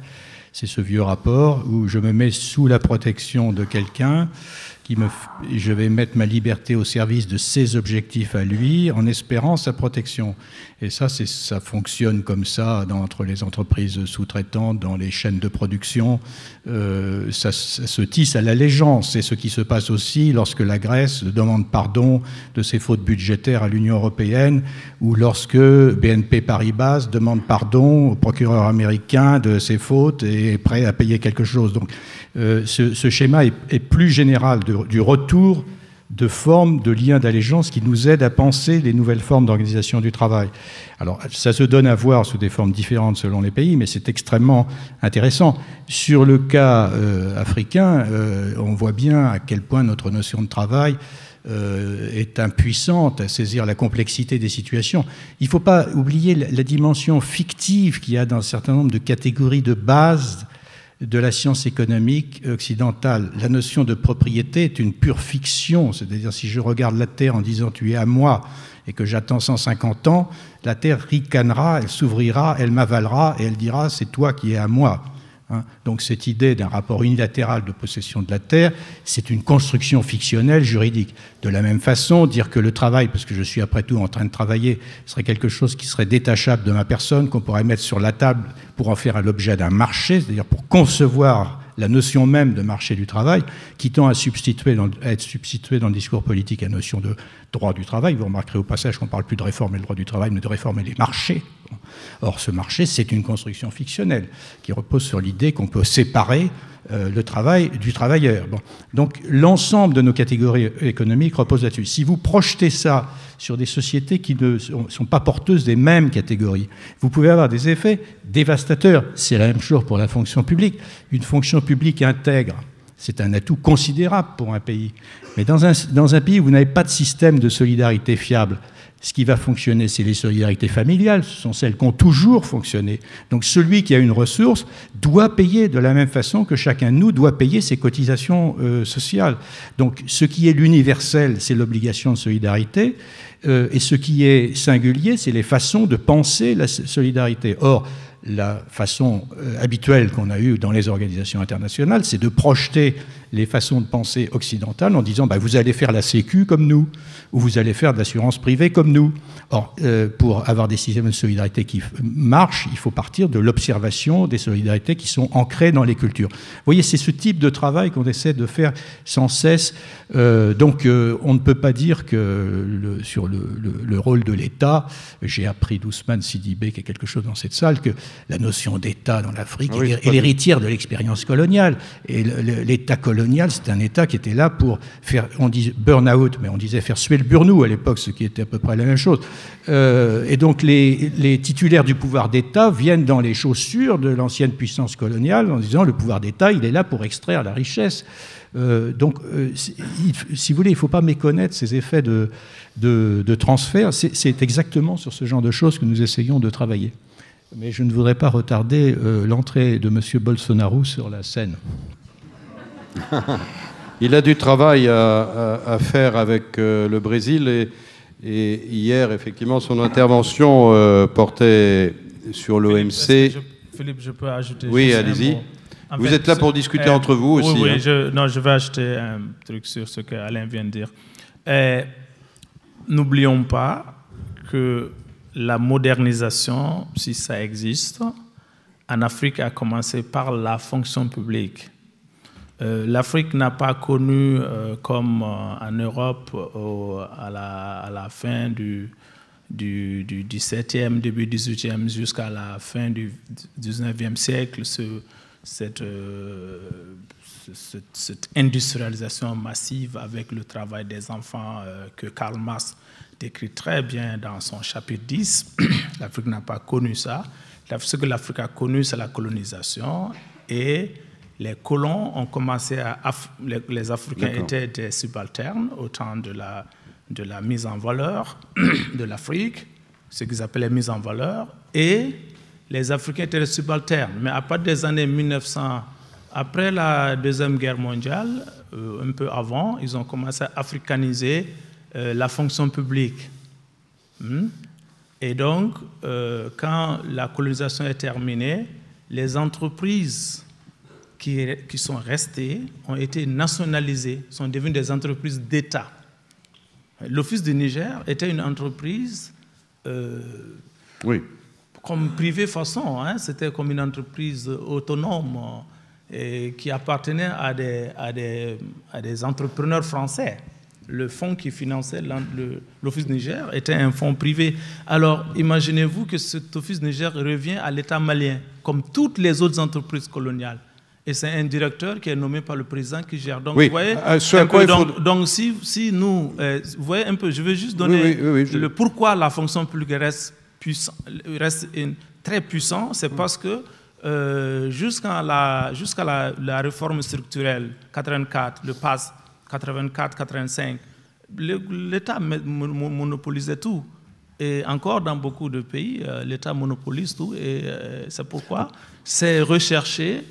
c'est ce vieux rapport où je me mets sous la protection de quelqu'un, je vais mettre ma liberté au service de ses objectifs à lui en espérant sa protection. Et ça fonctionne comme ça entre les entreprises sous-traitantes, dans les chaînes de production. Ça se tisse à l'allégeance. C'est ce qui se passe aussi lorsque la Grèce demande pardon de ses fautes budgétaires à l'Union européenne, ou lorsque BNP Paribas demande pardon au procureur américain de ses fautes et est prêt à payer quelque chose. Donc ce schéma est plus général du retour de formes de liens d'allégeance qui nous aident à penser les nouvelles formes d'organisation du travail. Alors, ça se donne à voir sous des formes différentes selon les pays, mais c'est extrêmement intéressant. Sur le cas africain, on voit bien à quel point notre notion de travail est impuissante à saisir la complexité des situations. Il ne faut pas oublier la dimension fictive qu'il y a dans un certain nombre de catégories de base de la science économique occidentale. La notion de propriété est une pure fiction, c'est-à-dire si je regarde la Terre en disant « tu es à moi » et que j'attends 150 ans, la Terre ricanera, elle s'ouvrira, elle m'avalera et elle dira « c'est toi qui es à moi ». Donc cette idée d'un rapport unilatéral de possession de la terre, c'est une construction fictionnelle juridique. De la même façon, dire que le travail, parce que je suis après tout en train de travailler, serait quelque chose qui serait détachable de ma personne, qu'on pourrait mettre sur la table pour en faire l'objet d'un marché, c'est-à-dire pour concevoir la notion même de marché du travail, qui tend à être substituée dans le discours politique à la notion de droit du travail. Vous remarquerez au passage qu'on ne parle plus de réformer le droit du travail, mais de réformer les marchés. Or, ce marché, c'est une construction fictionnelle qui repose sur l'idée qu'on peut séparer le travail du travailleur. Bon. Donc, l'ensemble de nos catégories économiques repose là-dessus. Si vous projetez ça sur des sociétés qui ne sont pas porteuses des mêmes catégories, vous pouvez avoir des effets dévastateurs. C'est la même chose pour la fonction publique. Une fonction publique intègre, c'est un atout considérable pour un pays. Mais dans un pays où vous n'avez pas de système de solidarité fiable, ce qui va fonctionner, c'est les solidarités familiales, ce sont celles qui ont toujours fonctionné. Donc celui qui a une ressource doit payer de la même façon que chacun de nous doit payer ses cotisations sociales. Donc ce qui est l'universel, c'est l'obligation de solidarité, et ce qui est singulier, c'est les façons de penser la solidarité. Or, la façon habituelle qu'on a eue dans les organisations internationales, c'est de projeter les façons de penser occidentales en disant bah, vous allez faire la Sécu comme nous, ou vous allez faire de l'assurance privée comme nous. Or, pour avoir des systèmes de solidarité qui marchent, il faut partir de l'observation des solidarités qui sont ancrées dans les cultures. Vous voyez, c'est ce type de travail qu'on essaie de faire sans cesse. Donc, on ne peut pas dire que sur le rôle de l'État, j'ai appris d'Ousmane Sidibé, qui est quelque chose dans cette salle, que la notion d'État dans l'Afrique est l'héritière de l'expérience coloniale. Et l'État colonial, c'est un État qui était là pour faire, on dit burn-out, mais on disait faire suer le burnou à l'époque, ce qui était à peu près la même chose. Et donc les titulaires du pouvoir d'État viennent dans les chaussures de l'ancienne puissance coloniale en disant le pouvoir d'État, il est là pour extraire la richesse. Donc, si vous voulez, il ne faut pas méconnaître ces effets de transfert. C'est exactement sur ce genre de choses que nous essayons de travailler. Mais je ne voudrais pas retarder l'entrée de M. Bolsonaro sur la scène. Il a du travail à faire avec le Brésil et hier, effectivement, son intervention portait sur l'OMC. Philippe, je peux ajouter. Oui, allez-y. Vous êtes là pour discuter entre vous aussi. Oui, hein. je vais ajouter un truc sur ce qu'Alain vient de dire. N'oublions pas que la modernisation, si ça existe, en Afrique a commencé par la fonction publique. L'Afrique n'a pas connu, comme en Europe, à la fin du 17e, début 18e, jusqu'à la fin du 19e siècle, cette industrialisation massive avec le travail des enfants que Karl Marx décrit très bien dans son chapitre 10. L'Afrique n'a pas connu ça. Ce que l'Afrique a connu, c'est la colonisation. Et les colons ont commencé les Africains étaient des subalternes au temps de la mise en valeur de l'Afrique, ce qu'ils appelaient mise en valeur. Et les Africains étaient des subalternes. Mais à partir des années 1900, après la Deuxième Guerre mondiale, un peu avant, ils ont commencé à africaniser la fonction publique. Et donc, quand la colonisation est terminée, les entreprises qui sont restées ont été nationalisées, sont devenues des entreprises d'État. L'Office du Niger était une entreprise comme privée façon, hein, c'était comme une entreprise autonome et qui appartenait à des entrepreneurs français. Le fonds qui finançait l'Office Niger était un fonds privé. Alors, imaginez-vous que cet Office Niger revient à l'État malien, comme toutes les autres entreprises coloniales. Et c'est un directeur qui est nommé par le président qui gère. Donc, vous voyez, donc si nous... vous voyez un peu, je vais juste donner le pourquoi la fonction publique reste très puissante. C'est parce que jusqu'à la réforme structurelle 84, le PAS 84-85, l'État monopolisait tout. Et encore dans beaucoup de pays, l'État monopolise tout. Et c'est pourquoi c'est recherché.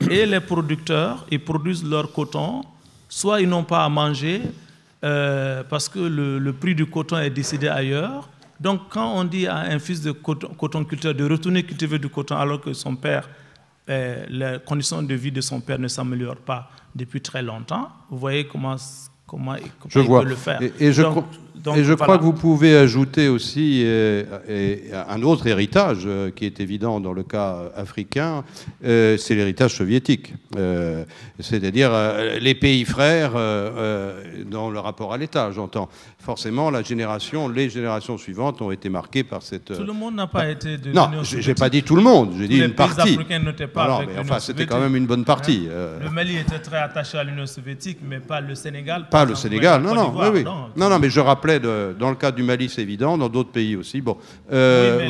Et les producteurs, ils produisent leur coton. Soit ils n'ont pas à manger parce que le prix du coton est décidé ailleurs. Donc quand on dit à un fils de cotonculteur de retourner cultiver du coton alors que son père, les conditions de vie de son père ne s'améliorent pas depuis très longtemps, vous voyez comment il peut le faire. Et je crois que vous pouvez ajouter aussi un autre héritage qui est évident dans le cas africain, c'est l'héritage soviétique. C'est-à-dire les pays frères dans le rapport à l'État, j'entends. Forcément, les générations suivantes ont été marquées par cette... Tout le monde n'a pas été de... Non, j'ai pas dit tout le monde, j'ai dit une partie. Les Africains n'étaient pas non, mais enfin, c'était quand même une bonne partie. Le Mali était très attaché à l'Union soviétique, mais pas le Sénégal. Pas le Sénégal, non, mais je rappelais, dans le cas du Mali, c'est évident, dans d'autres pays aussi. Bon, mais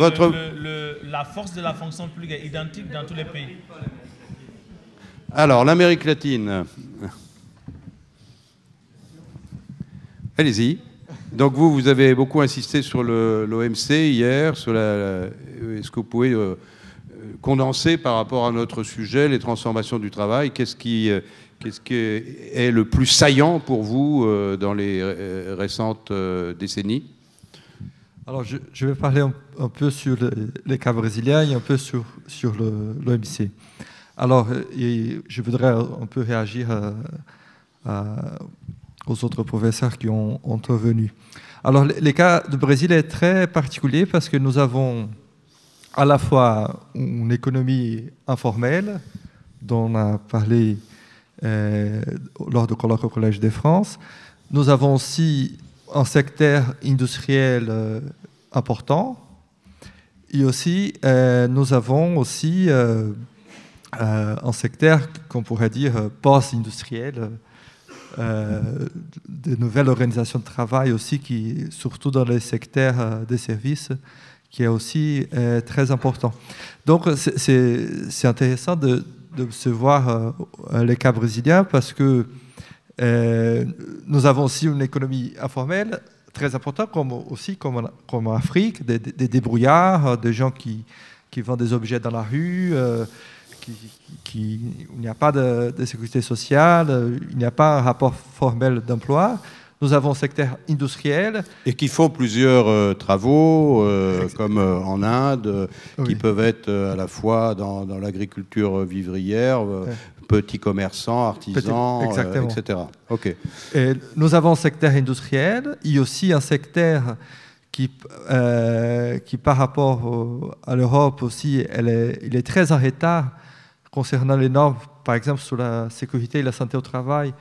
la force de la fonction publique est identique dans tous les pays. Alors, l'Amérique latine. Allez-y. Donc vous avez beaucoup insisté sur l'OMC hier. Est-ce que vous pouvez condenser par rapport à notre sujet, les transformations du travail? Qu'est-ce qui est le plus saillant pour vous dans les récentes décennies? Alors je vais parler un peu sur les cas brésiliens et un peu sur l'OMC. Alors je voudrais un peu réagir aux autres professeurs qui ont intervenu. Alors, le cas du Brésil est très particulier parce que nous avons à la fois une économie informelle, dont on a parlé lors du colloque au Collège de France. Nous avons aussi un secteur industriel important. Et aussi, nous avons aussi un secteur qu'on pourrait dire post-industriel, de nouvelles organisations de travail aussi, surtout dans les secteurs des services, qui est aussi très important. Donc c'est intéressant de se voir les cas brésiliens parce que nous avons aussi une économie informelle très importante, comme en Afrique, des débrouillards, des gens qui vendent des objets dans la rue, il n'y a pas de sécurité sociale, il n'y a pas un rapport formel d'emploi. Nous avons un secteur industriel. Et qui font plusieurs travaux, comme en Inde, qui peuvent être à la fois dans l'agriculture vivrière, petits commerçants, artisans, etc. Okay. Et nous avons un secteur industriel, il y a aussi un secteur qui par rapport à l'Europe aussi, il est très en retard concernant les normes, par exemple, sur la sécurité et la santé au travail.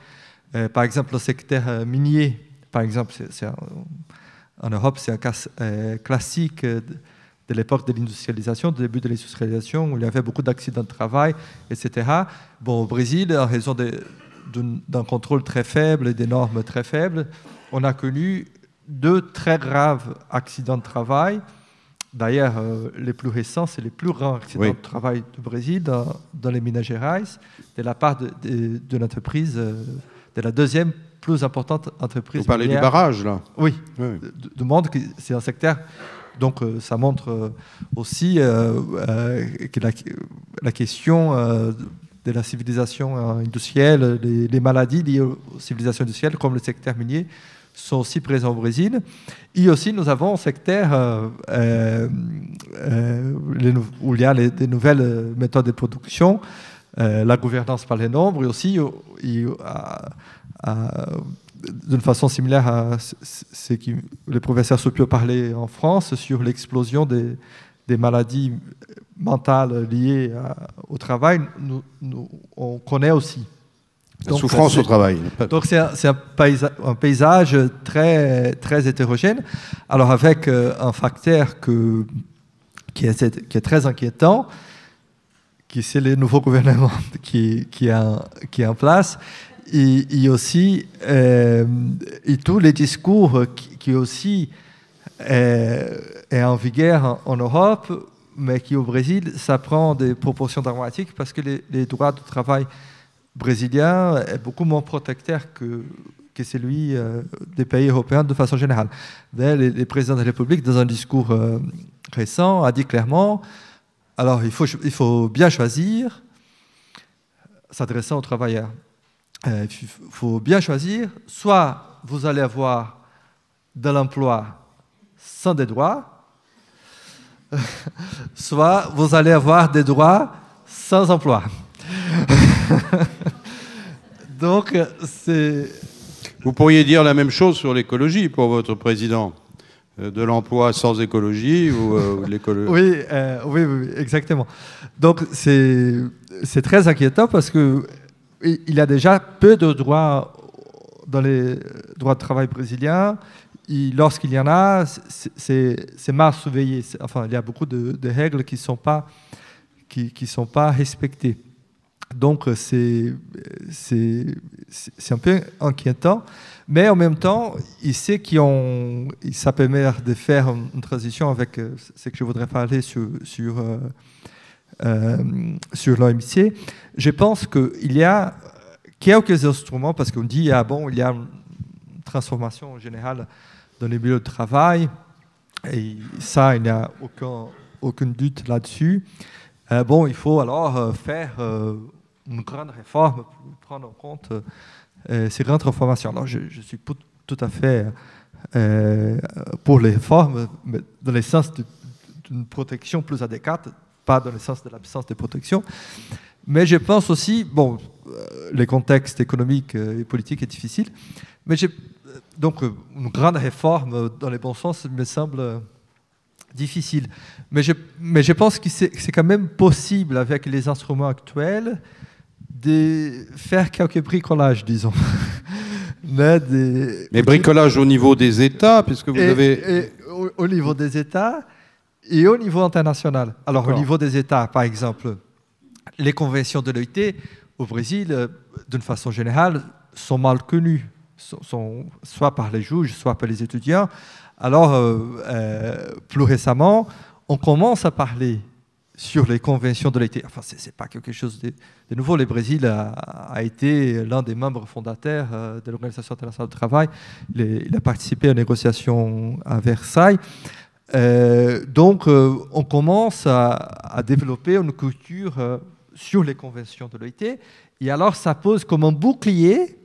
Par exemple, le secteur minier, par exemple, en Europe, c'est un cas classique de l'époque de l'industrialisation, du début de l'industrialisation, où il y avait beaucoup d'accidents de travail, etc. Bon, au Brésil, en raison d'un contrôle très faible et des normes très faibles, on a connu 2 très graves accidents de travail. D'ailleurs, les plus récents, c'est les plus grands accidents de travail du Brésil dans les Minas Gerais, de la part de l'entreprise, de la deuxième plus importante entreprise. Vous parlez du barrage, là? Oui, du monde, c'est un secteur. Donc, ça montre aussi que la question de la civilisation industrielle, les maladies liées aux civilisations industrielles, comme le secteur minier, sont aussi présents au Brésil. Et aussi, nous avons un secteur où il y a des nouvelles méthodes de production, la gouvernance par les nombres, et aussi, d'une façon similaire à ce que le professeur Soupio parlait en France sur l'explosion des maladies mentales liées au travail, on connaît aussi. La souffrance au travail. Donc c'est un paysage très, très hétérogène. Alors avec un facteur qui est très inquiétant, qui c'est le nouveau gouvernement qui est en place, et aussi et tous les discours qui aussi est en vigueur en Europe, mais qui au Brésil, ça prend des proportions dramatiques parce que les droits du travail brésilien est beaucoup moins protecteur que celui des pays européens de façon générale. Le président de la République, dans un discours récent, a dit clairement, alors il faut bien choisir, s'adressant aux travailleurs, il faut bien choisir, soit vous allez avoir de l'emploi sans des droits, soit vous allez avoir des droits sans emploi. Donc, vous pourriez dire la même chose sur l'écologie pour votre président, de l'emploi sans écologie ou l'écologie. Oui, exactement. Donc, c'est très inquiétant parce que il y a déjà peu de droits dans les droits de travail brésiliens. Lorsqu'il y en a, c'est mal surveillé. Enfin, il y a beaucoup de règles qui sont pas respectées. Donc, c'est un peu inquiétant. Mais en même temps, ça permet de faire une transition avec ce que je voudrais parler sur l'OMC. Je pense qu'il y a quelques instruments, parce qu'on dit, il y a une transformation générale dans les milieux de travail, et ça, il n'y a aucun doute là-dessus. Il faut alors faire une grande réforme pour prendre en compte ces grandes transformations. Alors, je suis tout à fait pour les réformes, mais dans le sens d'une protection plus adéquate, pas dans le sens de l'absence de protection. Mais je pense aussi, le contexte économique et politique est difficile, mais donc une grande réforme dans le bon sens me semble difficile. Mais je pense que c'est quand même possible, avec les instruments actuels, de faire quelques bricolages, disons. Mais bricolage au niveau des États, puisque vous avez... Au niveau des États et au niveau international. Alors, au niveau des États, par exemple, les conventions de l'OIT au Brésil, d'une façon générale, sont mal connues, soit par les juges, soit par les étudiants. Alors, plus récemment, on commence à parler sur les conventions de l'OIT. Enfin, ce n'est pas quelque chose de nouveau. Le Brésil a été l'un des membres fondateurs de l'Organisation internationale du travail. Il a participé aux négociations à Versailles. Donc, on commence à développer une culture sur les conventions de l'OIT. Et alors, ça pose comme un bouclier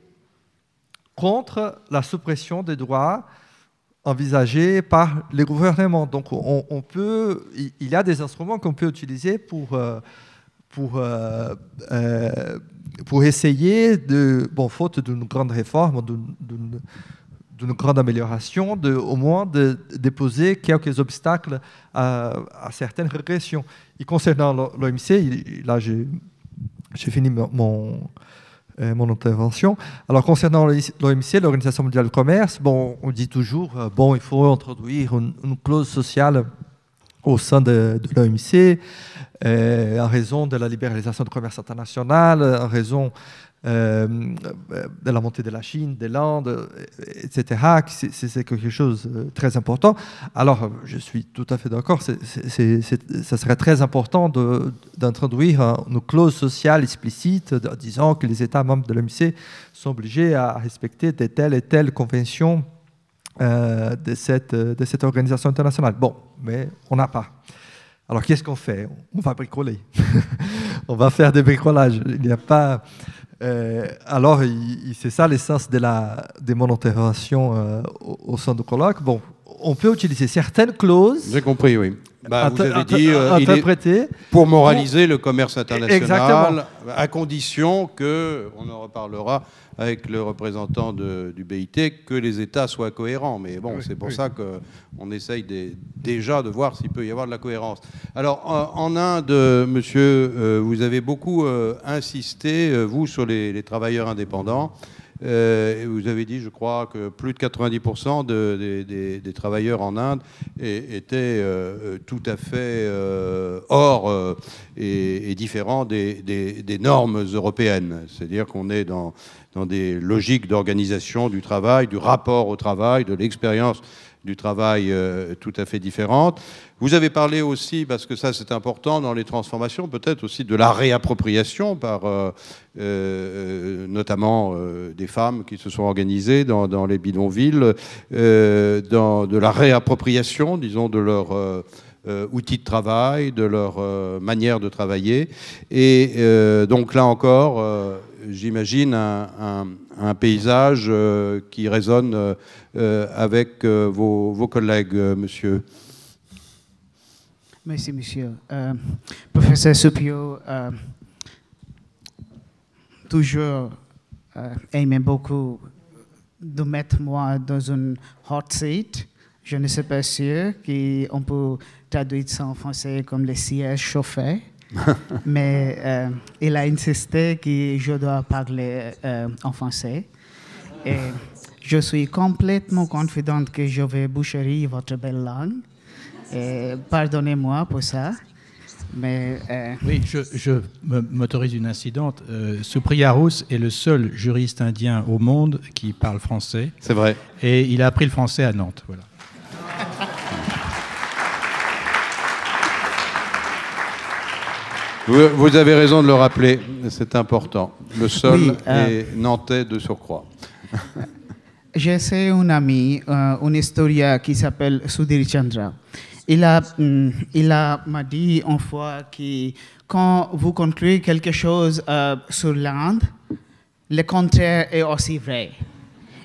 contre la suppression des droits envisagés par les gouvernements. Donc, il y a des instruments qu'on peut utiliser pour essayer, faute d'une grande réforme, d'une grande amélioration, au moins de déposer quelques obstacles à certaines régressions. Et concernant l'OMC, là j'ai fini mon intervention. Alors concernant l'OMC, l'Organisation mondiale du commerce, on dit toujours il faut introduire une clause sociale au sein de l'OMC en raison de la libéralisation du commerce international, en raison de la montée de la Chine, de l'Inde, etc. C'est quelque chose de très important. Alors, je suis tout à fait d'accord, ça serait très important d'introduire une clause sociale explicite disant que les États membres de l'OMC sont obligés à respecter telle et telle convention de cette organisation internationale. Mais on n'a pas. Alors, qu'est-ce qu'on fait? On va bricoler. On va faire des bricolages. Il n'y a pas... Alors, c'est ça l'essence de mon intervention au sein du colloque. Bon, on peut utiliser certaines clauses. J'ai compris, oui. Bah, vous avez dit interpréter pour moraliser le commerce international, exactement, à condition que, on en reparlera avec le représentant du BIT, que les États soient cohérents. Mais bon, c'est pour ça qu'on essaye déjà de voir s'il peut y avoir de la cohérence. Alors, en Inde, monsieur, vous avez beaucoup insisté, vous, sur les travailleurs indépendants. Vous avez dit, je crois, que plus de 90% des travailleurs en Inde étaient tout à fait hors et différents des normes européennes. C'est-à-dire qu'on est dans des logiques d'organisation du travail, du rapport au travail, de l'expérience du travail tout à fait différentes. Vous avez parlé aussi, parce que ça c'est important dans les transformations, peut-être aussi de la réappropriation par notamment des femmes qui se sont organisées dans les bidonvilles, de la réappropriation, disons, de leur outils de travail, de leur manière de travailler. Et donc là encore, j'imagine un paysage qui résonne avec vos collègues, monsieur. Merci, monsieur. Professeur Supio, toujours aimé beaucoup de mettre moi dans une hot seat. Je ne sais pas sûr qu'on peut traduire ça en français comme les sièges chauffés. Mais il a insisté que je dois parler en français. Et je suis complètement confidente que je vais boucherie votre belle langue. Pardonnez-moi pour ça. Mais, oui, je m'autorise une incidente. Supriya Rus est le seul juriste indien au monde qui parle français. C'est vrai. Et il a appris le français à Nantes. Voilà. Vous avez raison de le rappeler, c'est important. Le seul est nantais de surcroît. J'ai un ami, un historien qui s'appelle Sudhir Chandra. Il m'a dit une fois que quand vous concluez quelque chose sur l'Inde, le contraire est aussi vrai.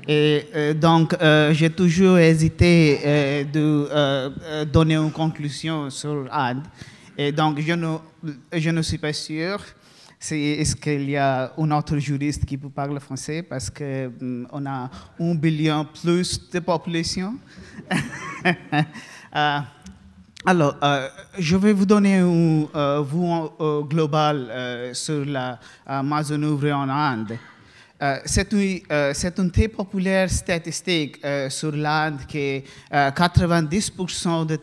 Et donc, j'ai toujours hésité de donner une conclusion sur l'Inde. Et donc, je ne suis pas sûr est-ce qu'il y a un autre juriste qui peut parler français parce qu'on a 1 billion plus de population. Alors, je vais vous donner un vue global sur la manœuvre en Inde. C'est une très populaire statistique sur l'Inde que 90% de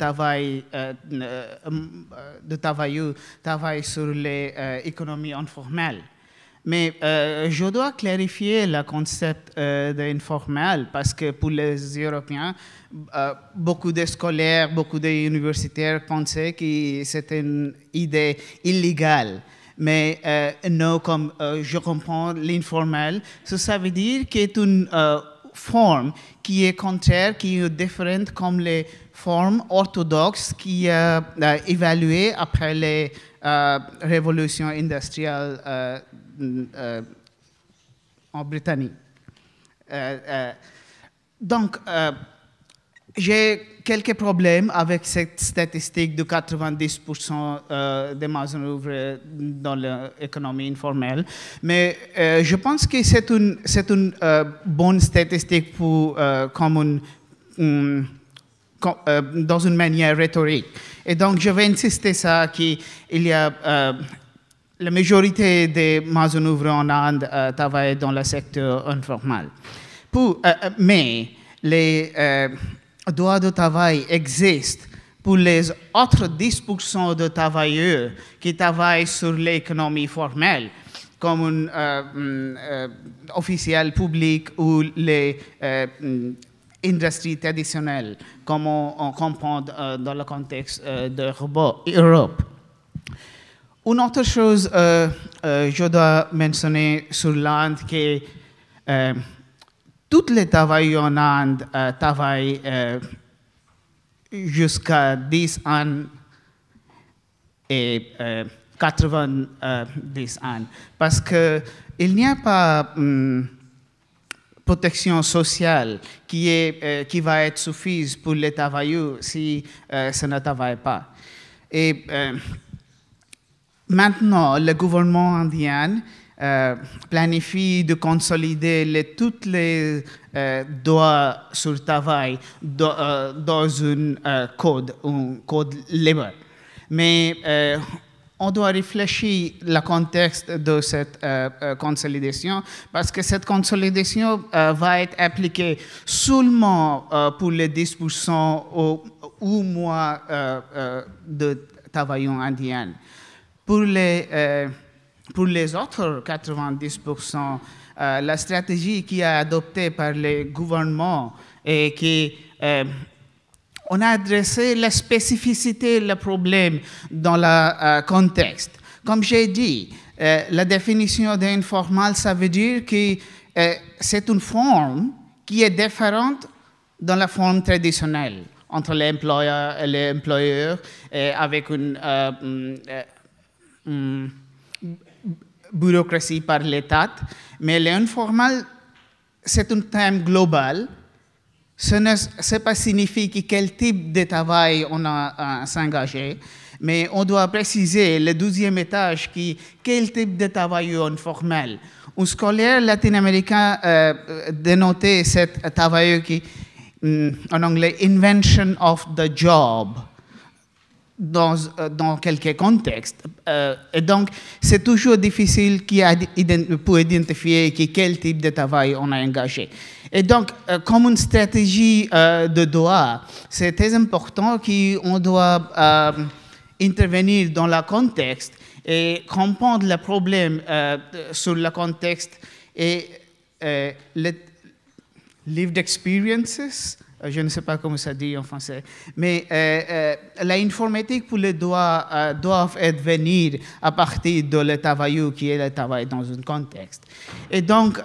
travailleurs travaillent sur l'économie informelle. Mais je dois clarifier le concept d'informel parce que pour les Européens, beaucoup de scolaires, beaucoup d'universitaires pensaient que c'était une idée illégale. Mais non, comme je comprends l'informel, ça veut dire qu'il y a une forme qui est contraire, qui est différente comme les formes orthodoxes qui sont évaluées après les révolutions industrielles en Britannique. Donc, j'ai quelques problèmes avec cette statistique de 90% des manœuvres dans l'économie informelle, mais je pense que c'est une bonne statistique pour, dans une manière rhétorique. Et donc, je vais insister ça qu'il y a la majorité des manœuvres en Inde travaillent dans le secteur informel. Mais les droits de travail existent pour les autres 10% de travailleurs qui travaillent sur l'économie formelle, comme un officiel public ou les industries traditionnelles, comme on comprend dans le contexte de l'Europe. Une autre chose, je dois mentionner sur l'Inde que tous les travailleurs en Inde travaillent jusqu'à 10 ans et 90 ans. Parce qu'il n'y a pas protection sociale qui va être suffisante pour les travailleurs si ça ne travaille pas. Et maintenant, le gouvernement indien planifie de consolider tous les droits sur le travail dans un code libre. Mais on doit réfléchir le contexte de cette consolidation parce que cette consolidation va être appliquée seulement pour les 10% ou moins de travailleurs indiens. Pour les autres 90%, la stratégie qui est adoptée par les gouvernements et qui on a adressé la spécificité, le problème dans le contexte. Comme j'ai dit, la définition d'informel, ça veut dire que c'est une forme qui est différente dans la forme traditionnelle entre l'employeur et l'employeur avec une bureaucratie par l'État. Mais l'informel, c'est un thème global. Ce n'est pas signifier quel type de travail on a à s'engager, mais on doit préciser le 12e étage quel type de travail informel. Un scolaire latino-américain dénotait ce travail qui, en anglais, invention of the job, dans quelques contextes. Et donc, c'est toujours difficile pour identifier quel type de travail on a engagé. Et donc, comme une stratégie de droit, c'est très important qu'on doit intervenir dans le contexte et comprendre le problème sur le contexte et les lived experiences. Je ne sais pas comment ça dit en français, mais l'informatique pour les droits doivent être venir à partir de le travail qui est le travail dans un contexte. Et donc,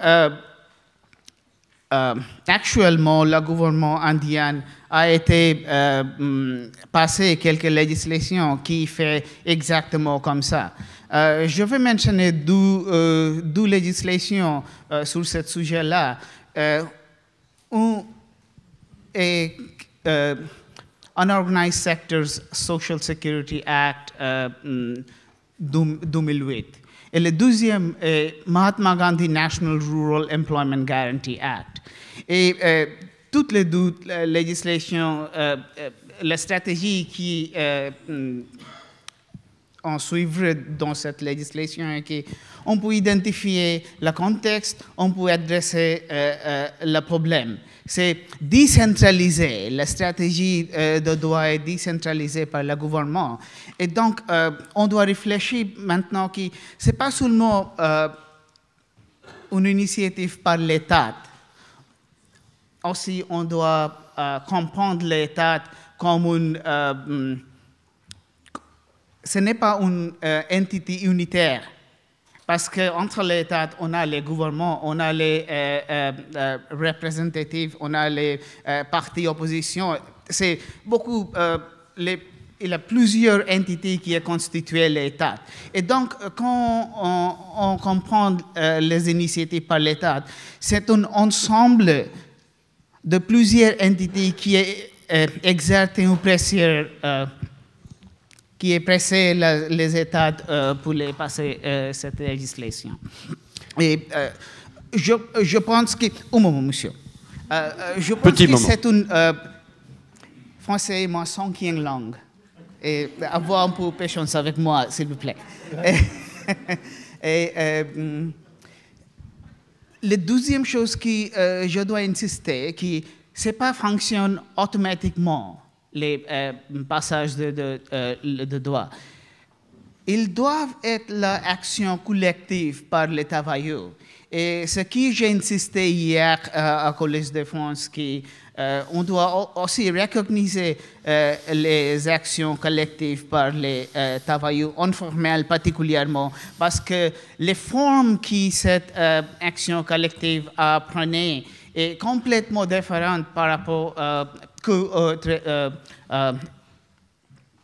actuellement, le gouvernement indien a été passé quelques législations qui fait exactement comme ça. Je vais mentionner deux législations sur ce sujet-là. Et Unorganized Sectors Social Security Act 2008. Et le deuxième est Mahatma Gandhi National Rural Employment Guarantee Act. Et toutes les deux législations, la stratégie qui on suivra dans cette législation est qu'on peut identifier le contexte, on peut adresser le problème. C'est décentralisé. La stratégie de droit est décentralisée par le gouvernement. Et donc, on doit réfléchir maintenant que ce n'est pas seulement une initiative par l'État. Aussi, on doit comprendre l'État comme une... ce n'est pas une entité unitaire. Parce qu'entre l'État, on a les gouvernements, on a les représentatifs, on a les partis opposition. C'est beaucoup, il y a plusieurs entités qui ont constitué l'État. Et donc, quand on comprend les initiatives par l'État, c'est un ensemble de plusieurs entités qui exercent une pression qui est pressé les États pour les passer cette législation. Et je pense que... Un moment, monsieur. Je pense que c'est une... français est ma cinquième langue. Et avoir un peu de patience avec moi, s'il vous plaît. La deuxième chose que je dois insister, que ce n'est pas fonctionne automatiquement. Les passages de droit. Ils doivent être l'action collective par les travailleurs. Et ce que j'ai insisté hier à Collège de France, qu'on doit aussi reconnaître les actions collectives par les travailleurs informels particulièrement, parce que les formes que cette action collective a prenaient est complètement différente par rapport que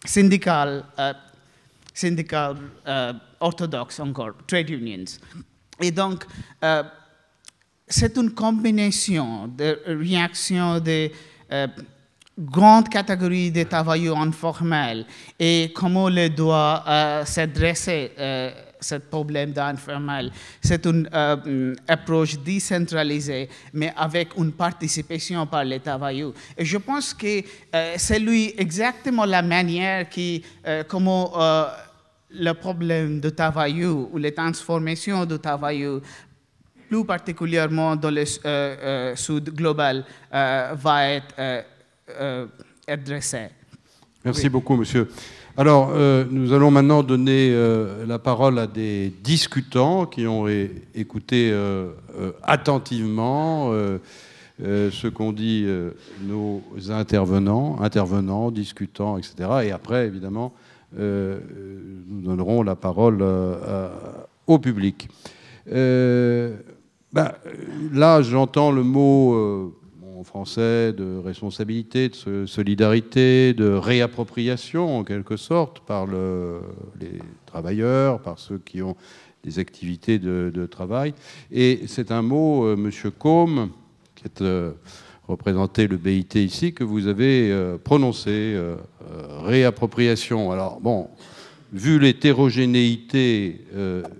syndical syndicats orthodoxes encore, trade unions. Et donc, c'est une combinaison de réactions de grande catégorie de travailleurs informels et comment on doit s'adresser ce problème d'informel. C'est une approche décentralisée, mais avec une participation par les travailleurs. Et je pense que c'est lui exactement la manière comment le problème de travailleurs ou les transformations de travailleurs, plus particulièrement dans le sud global, va être adressé. Merci beaucoup, monsieur. Alors, nous allons maintenant donner la parole à des discutants qui ont écouté attentivement ce qu'ont dit nos intervenants, discutants, etc. Et après, évidemment, nous donnerons la parole au public. Là, j'entends le mot en français de responsabilité, de solidarité, de réappropriation en quelque sorte par les travailleurs, par ceux qui ont des activités de travail. Et c'est un mot, Monsieur Côme, qui est représenté le BIT ici, que vous avez prononcé, réappropriation. Alors bon, vu l'hétérogénéité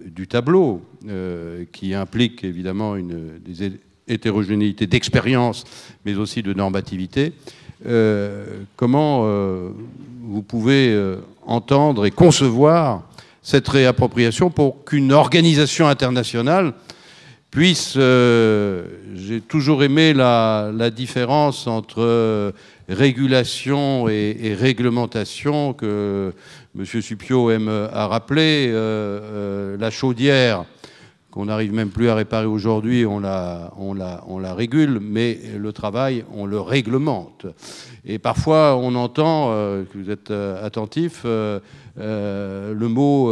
du tableau, qui implique évidemment des hétérogénéité d'expérience, mais aussi de normativité, comment vous pouvez entendre et concevoir cette réappropriation pour qu'une organisation internationale puisse... J'ai toujours aimé la différence entre régulation et réglementation que M. Suppiot aime à rappeler. La chaudière, qu'on n'arrive même plus à réparer aujourd'hui, on la régule, mais le travail, on le réglemente. Et parfois, on entend, que vous êtes attentif, le mot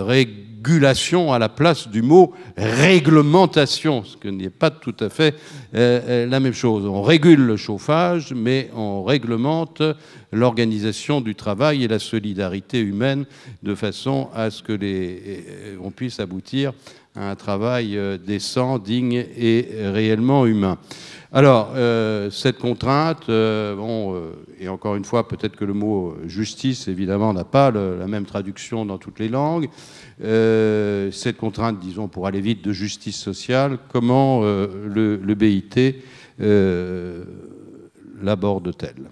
régulation à la place du mot réglementation, ce qui n'est pas tout à fait la même chose. On régule le chauffage, mais on réglemente l'organisation du travail et la solidarité humaine de façon à ce que on puisse aboutir à un travail décent, digne et réellement humain. Alors, cette contrainte, et encore une fois, peut-être que le mot justice, évidemment, n'a pas la même traduction dans toutes les langues. Cette contrainte, disons, pour aller vite, de justice sociale, comment le BIT l'aborde-t-elle ?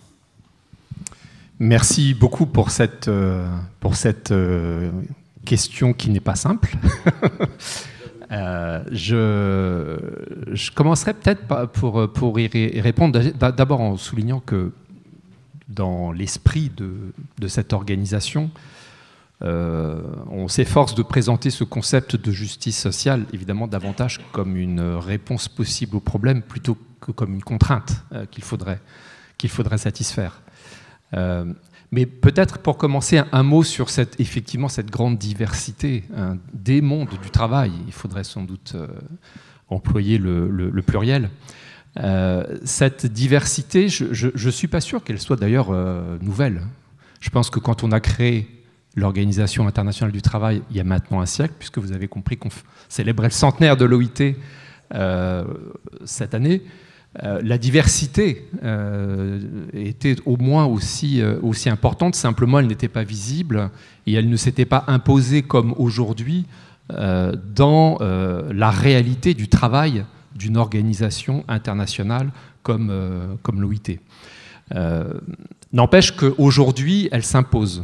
Merci beaucoup pour cette question qui n'est pas simple. Je commencerai peut-être pour y répondre d'abord en soulignant que dans l'esprit de cette organisation, on s'efforce de présenter ce concept de justice sociale évidemment davantage comme une réponse possible au problème plutôt que comme une contrainte qu'il faudrait satisfaire. Mais peut-être pour commencer un mot sur effectivement cette grande diversité des mondes du travail. Il faudrait sans doute employer le pluriel. Cette diversité, je ne suis pas sûr qu'elle soit d'ailleurs nouvelle. Je pense que quand on a créé l'Organisation internationale du travail il y a maintenant un siècle, puisque vous avez compris qu'on célébrait le centenaire de l'OIT cette année, la diversité était au moins aussi importante, simplement elle n'était pas visible et elle ne s'était pas imposée comme aujourd'hui dans la réalité du travail d'une organisation internationale comme l'OIT. N'empêche qu'aujourd'hui, elle s'impose.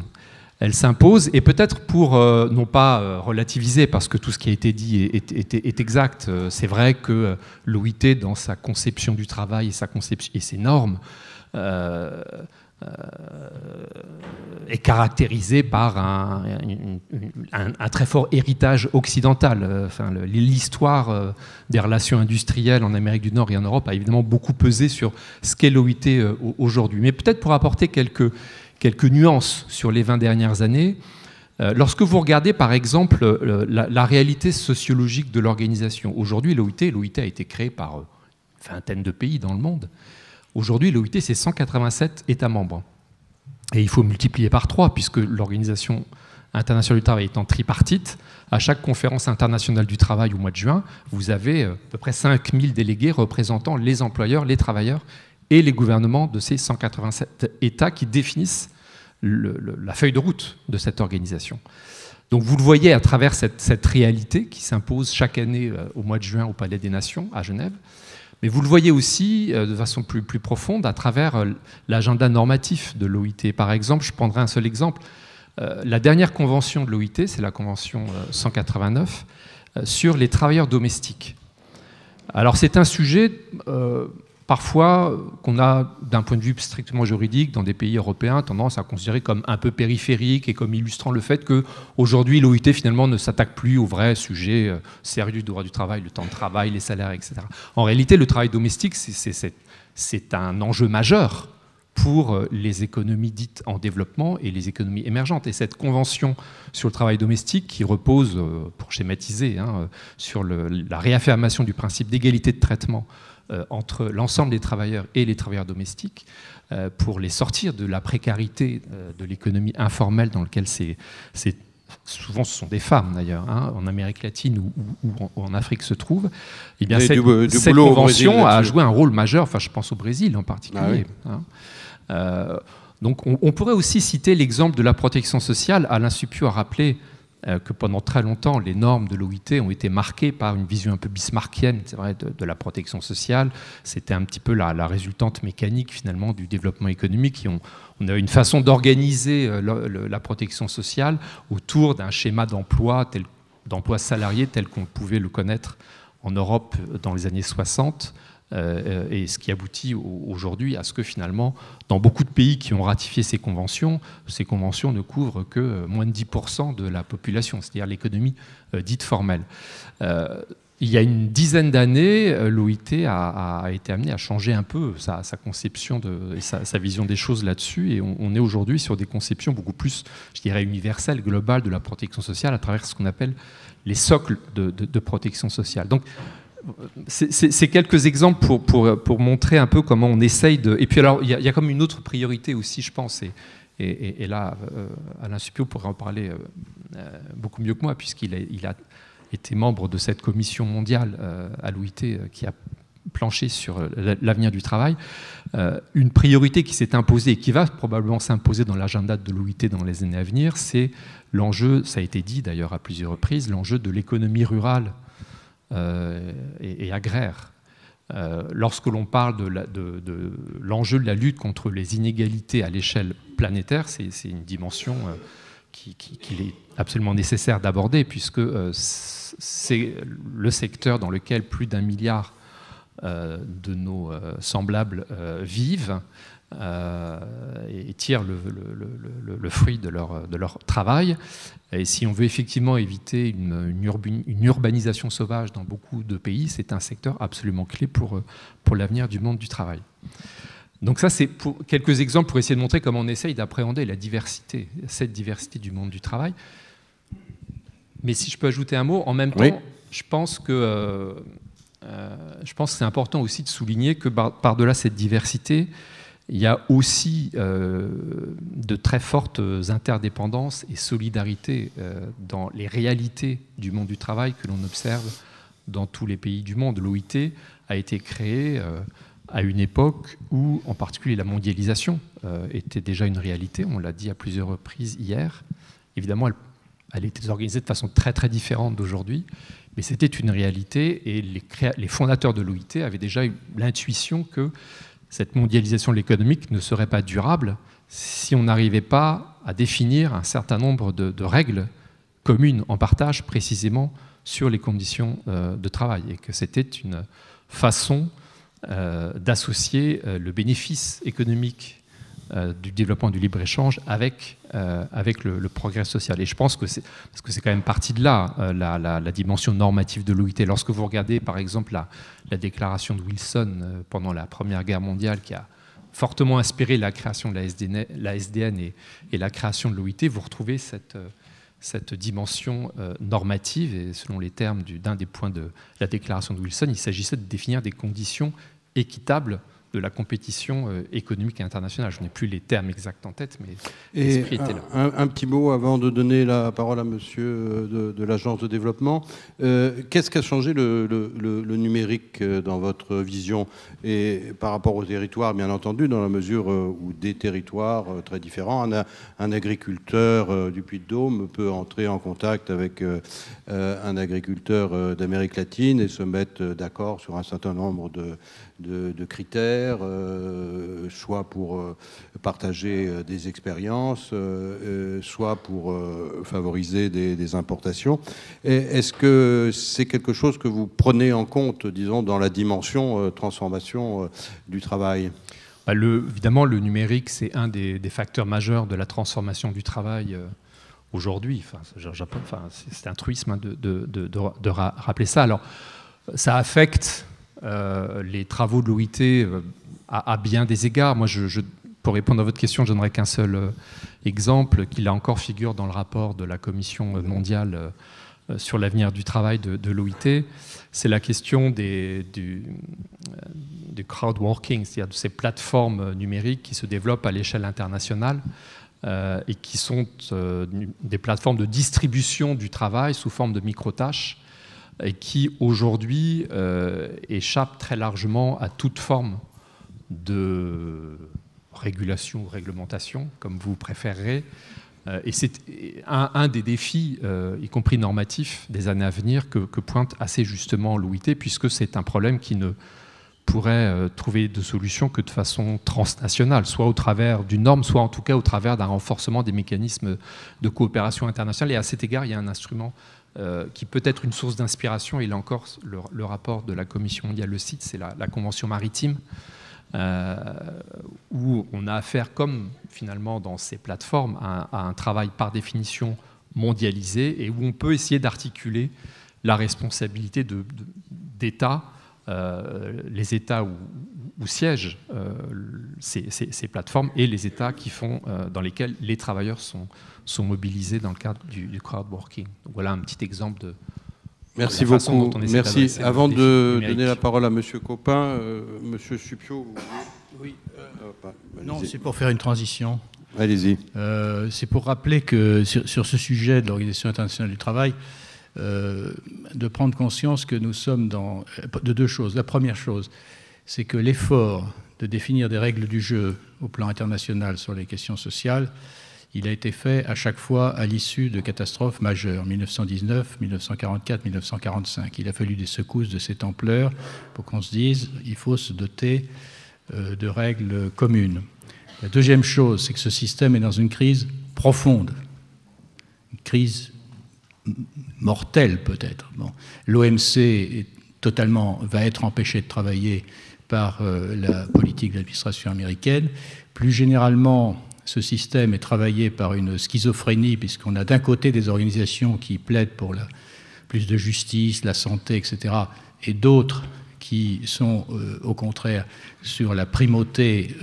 Elle s'impose, et peut-être pour, non pas relativiser, parce que tout ce qui a été dit est exact. C'est vrai que l'OIT, dans sa conception du travail et ses normes, est caractérisée par un très fort héritage occidental. Enfin, l'histoire des relations industrielles en Amérique du Nord et en Europe a évidemment beaucoup pesé sur ce qu'est l'OIT aujourd'hui. Mais peut-être pour apporter quelques nuances sur les 20 dernières années. Lorsque vous regardez, par exemple, la réalité sociologique de l'organisation, aujourd'hui, l'OIT a été créé par une vingtaine de pays dans le monde. Aujourd'hui, l'OIT, c'est 187 États membres. Et il faut multiplier par 3, puisque l'Organisation internationale du travail étant tripartite, à chaque conférence internationale du travail au mois de juin, vous avez à peu près 5000 délégués représentant les employeurs, les travailleurs et les gouvernements de ces 187 États qui définissent la feuille de route de cette organisation. Donc vous le voyez à travers cette réalité qui s'impose chaque année au mois de juin au Palais des Nations à Genève, mais vous le voyez aussi de façon plus profonde à travers l'agenda normatif de l'OIT. Par exemple, je prendrai un seul exemple. La dernière convention de l'OIT, c'est la convention 189 sur les travailleurs domestiques. Alors c'est un sujet parfois qu'on a, d'un point de vue strictement juridique, dans des pays européens, tendance à considérer comme un peu périphérique et comme illustrant le fait qu'aujourd'hui, l'OIT, finalement, ne s'attaque plus aux vrais sujets sérieux du droit du travail, le temps de travail, les salaires, etc. En réalité, le travail domestique, c'est un enjeu majeur pour les économies dites en développement et les économies émergentes. Et cette convention sur le travail domestique, qui repose, pour schématiser, sur la réaffirmation du principe d'égalité de traitement entre l'ensemble des travailleurs et les travailleurs domestiques, pour les sortir de la précarité de l'économie informelle dans laquelle souvent ce sont des femmes d'ailleurs, en Amérique latine ou en Afrique se trouvent, eh bien cette convention a joué un rôle majeur, enfin je pense au Brésil en particulier. Donc on pourrait aussi citer l'exemple de la protection sociale. Alain Supiot a rappelé que pendant très longtemps, les normes de l'OIT ont été marquées par une vision un peu bismarckienne, c'est vrai, de la protection sociale. C'était un petit peu la résultante mécanique, finalement, du développement économique. On a une façon d'organiser la protection sociale autour d'un schéma d'emploi salarié tel qu'on pouvait le connaître en Europe dans les années 60. Et ce qui aboutit aujourd'hui à ce que finalement, dans beaucoup de pays qui ont ratifié ces conventions ne couvrent que moins de 10% de la population, c'est-à-dire l'économie dite formelle. Il y a une dizaine d'années, l'OIT a été amené à changer un peu sa conception et sa vision des choses là-dessus, et on est aujourd'hui sur des conceptions beaucoup plus, je dirais, universelles, globales de la protection sociale à travers ce qu'on appelle les socles de protection sociale. Donc, c'est quelques exemples pour montrer un peu comment on essaye de... Et puis alors, il y a comme une autre priorité aussi, je pense, et là, Alain Supiot pourrait en parler beaucoup mieux que moi, puisqu'il a été membre de cette commission mondiale à l'OIT qui a planché sur l'avenir du travail. Une priorité qui s'est imposée et qui va probablement s'imposer dans l'agenda de l'OIT dans les années à venir, c'est l'enjeu, ça a été dit d'ailleurs à plusieurs reprises, l'enjeu de l'économie rurale et agraire. Lorsque l'on parle de l'enjeu de la lutte contre les inégalités à l'échelle planétaire, c'est une dimension qu'il est absolument nécessaire d'aborder, puisque c'est le secteur dans lequel plus d'1 milliard de nos semblables vivent et tirent le fruit de leur travail. Et si on veut effectivement éviter une urbanisation sauvage dans beaucoup de pays, c'est un secteur absolument clé pour l'avenir du monde du travail. Donc ça, c'est quelques exemples pour essayer de montrer comment on essaye d'appréhender cette diversité du monde du travail. Mais si je peux ajouter un mot, en même temps, oui. Je pense que c'est important aussi de souligner que par-delà cette diversité, il y a aussi de très fortes interdépendances et solidarités dans les réalités du monde du travail que l'on observe dans tous les pays du monde. L'OIT a été créée à une époque où, en particulier, la mondialisation était déjà une réalité. On l'a dit à plusieurs reprises hier. Évidemment, elle était organisée de façon très très différente d'aujourd'hui, mais c'était une réalité et les fondateurs de l'OIT avaient déjà eu l'intuition que cette mondialisation de l'économique ne serait pas durable si on n'arrivait pas à définir un certain nombre de règles communes en partage précisément sur les conditions de travail, et que c'était une façon d'associer le bénéfice économique du développement du libre-échange avec le progrès social. Et je pense que parce que c'est quand même partie de là, la dimension normative de l'OIT. Lorsque vous regardez, par exemple, la déclaration de Wilson pendant la Première Guerre mondiale, qui a fortement inspiré la création de la SDN et la création de l'OIT, vous retrouvez cette dimension normative. Et selon les termes d'un des points de la déclaration de Wilson, il s'agissait de définir des conditions équitables de la compétition économique internationale. Je n'ai plus les termes exacts en tête, mais l'esprit était là. Un petit mot avant de donner la parole à monsieur de l'Agence de développement. Qu'est-ce qu'a changé le numérique dans votre vision et par rapport aux territoires, bien entendu, dans la mesure où des territoires très différents, un agriculteur du Puy-de-Dôme peut entrer en contact avec un agriculteur d'Amérique latine et se mettre d'accord sur un certain nombre de critères, soit pour partager des expériences, soit pour favoriser des importations. Est-ce que c'est quelque chose que vous prenez en compte, disons, dans la dimension transformation du travail ? Évidemment, le numérique, c'est un des facteurs majeurs de la transformation du travail aujourd'hui. C'est un truisme de rappeler ça. Alors, ça affecte les travaux de l'OIT à bien des égards. Moi, pour répondre à votre question, je donnerai qu'un seul exemple, qui là encore figure dans le rapport de la Commission mondiale sur l'avenir du travail de l'OIT. C'est la question du crowdworking, c'est-à-dire de ces plateformes numériques qui se développent à l'échelle internationale et qui sont des plateformes de distribution du travail sous forme de micro-tâches et qui, aujourd'hui, échappent très largement à toute forme de régulation ou réglementation, comme vous préférerez. Et c'est un des défis, y compris normatifs, des années à venir que pointe assez justement l'OIT, puisque c'est un problème qui ne pourrait trouver de solution que de façon transnationale, soit au travers d'une norme, soit en tout cas au travers d'un renforcement des mécanismes de coopération internationale. Et à cet égard, il y a un instrument qui peut être une source d'inspiration, et là encore, le rapport de la Commission mondiale le cite, c'est la Convention maritime, où on a affaire, comme finalement dans ces plateformes, à un travail par définition mondialisé, et où on peut essayer d'articuler la responsabilité d'États, les États où siègent ces plateformes, et les États dans lesquels les travailleurs sont mobilisés dans le cadre du crowdworking. Donc voilà un petit exemple de... Merci beaucoup. Merci. Avant de donner la parole à M. Copin, M. Suppiot. Oui. Non, c'est pour faire une transition. Allez-y. C'est pour rappeler que sur ce sujet de l'Organisation internationale du travail, de prendre conscience que nous sommes de deux choses. La première chose, c'est que l'effort de définir des règles du jeu au plan international sur les questions sociales, il a été fait à chaque fois à l'issue de catastrophes majeures, 1919, 1944, 1945. Il a fallu des secousses de cette ampleur pour qu'on se dise il faut se doter de règles communes. La deuxième chose, c'est que ce système est dans une crise profonde, une crise mortelle peut-être. Bon. L'OMC va être empêché de travailler par la politique de l'administration américaine. Plus généralement, ce système est travaillé par une schizophrénie, puisqu'on a d'un côté des organisations qui plaident pour plus de justice, la santé, etc., et d'autres qui sont au contraire sur la primauté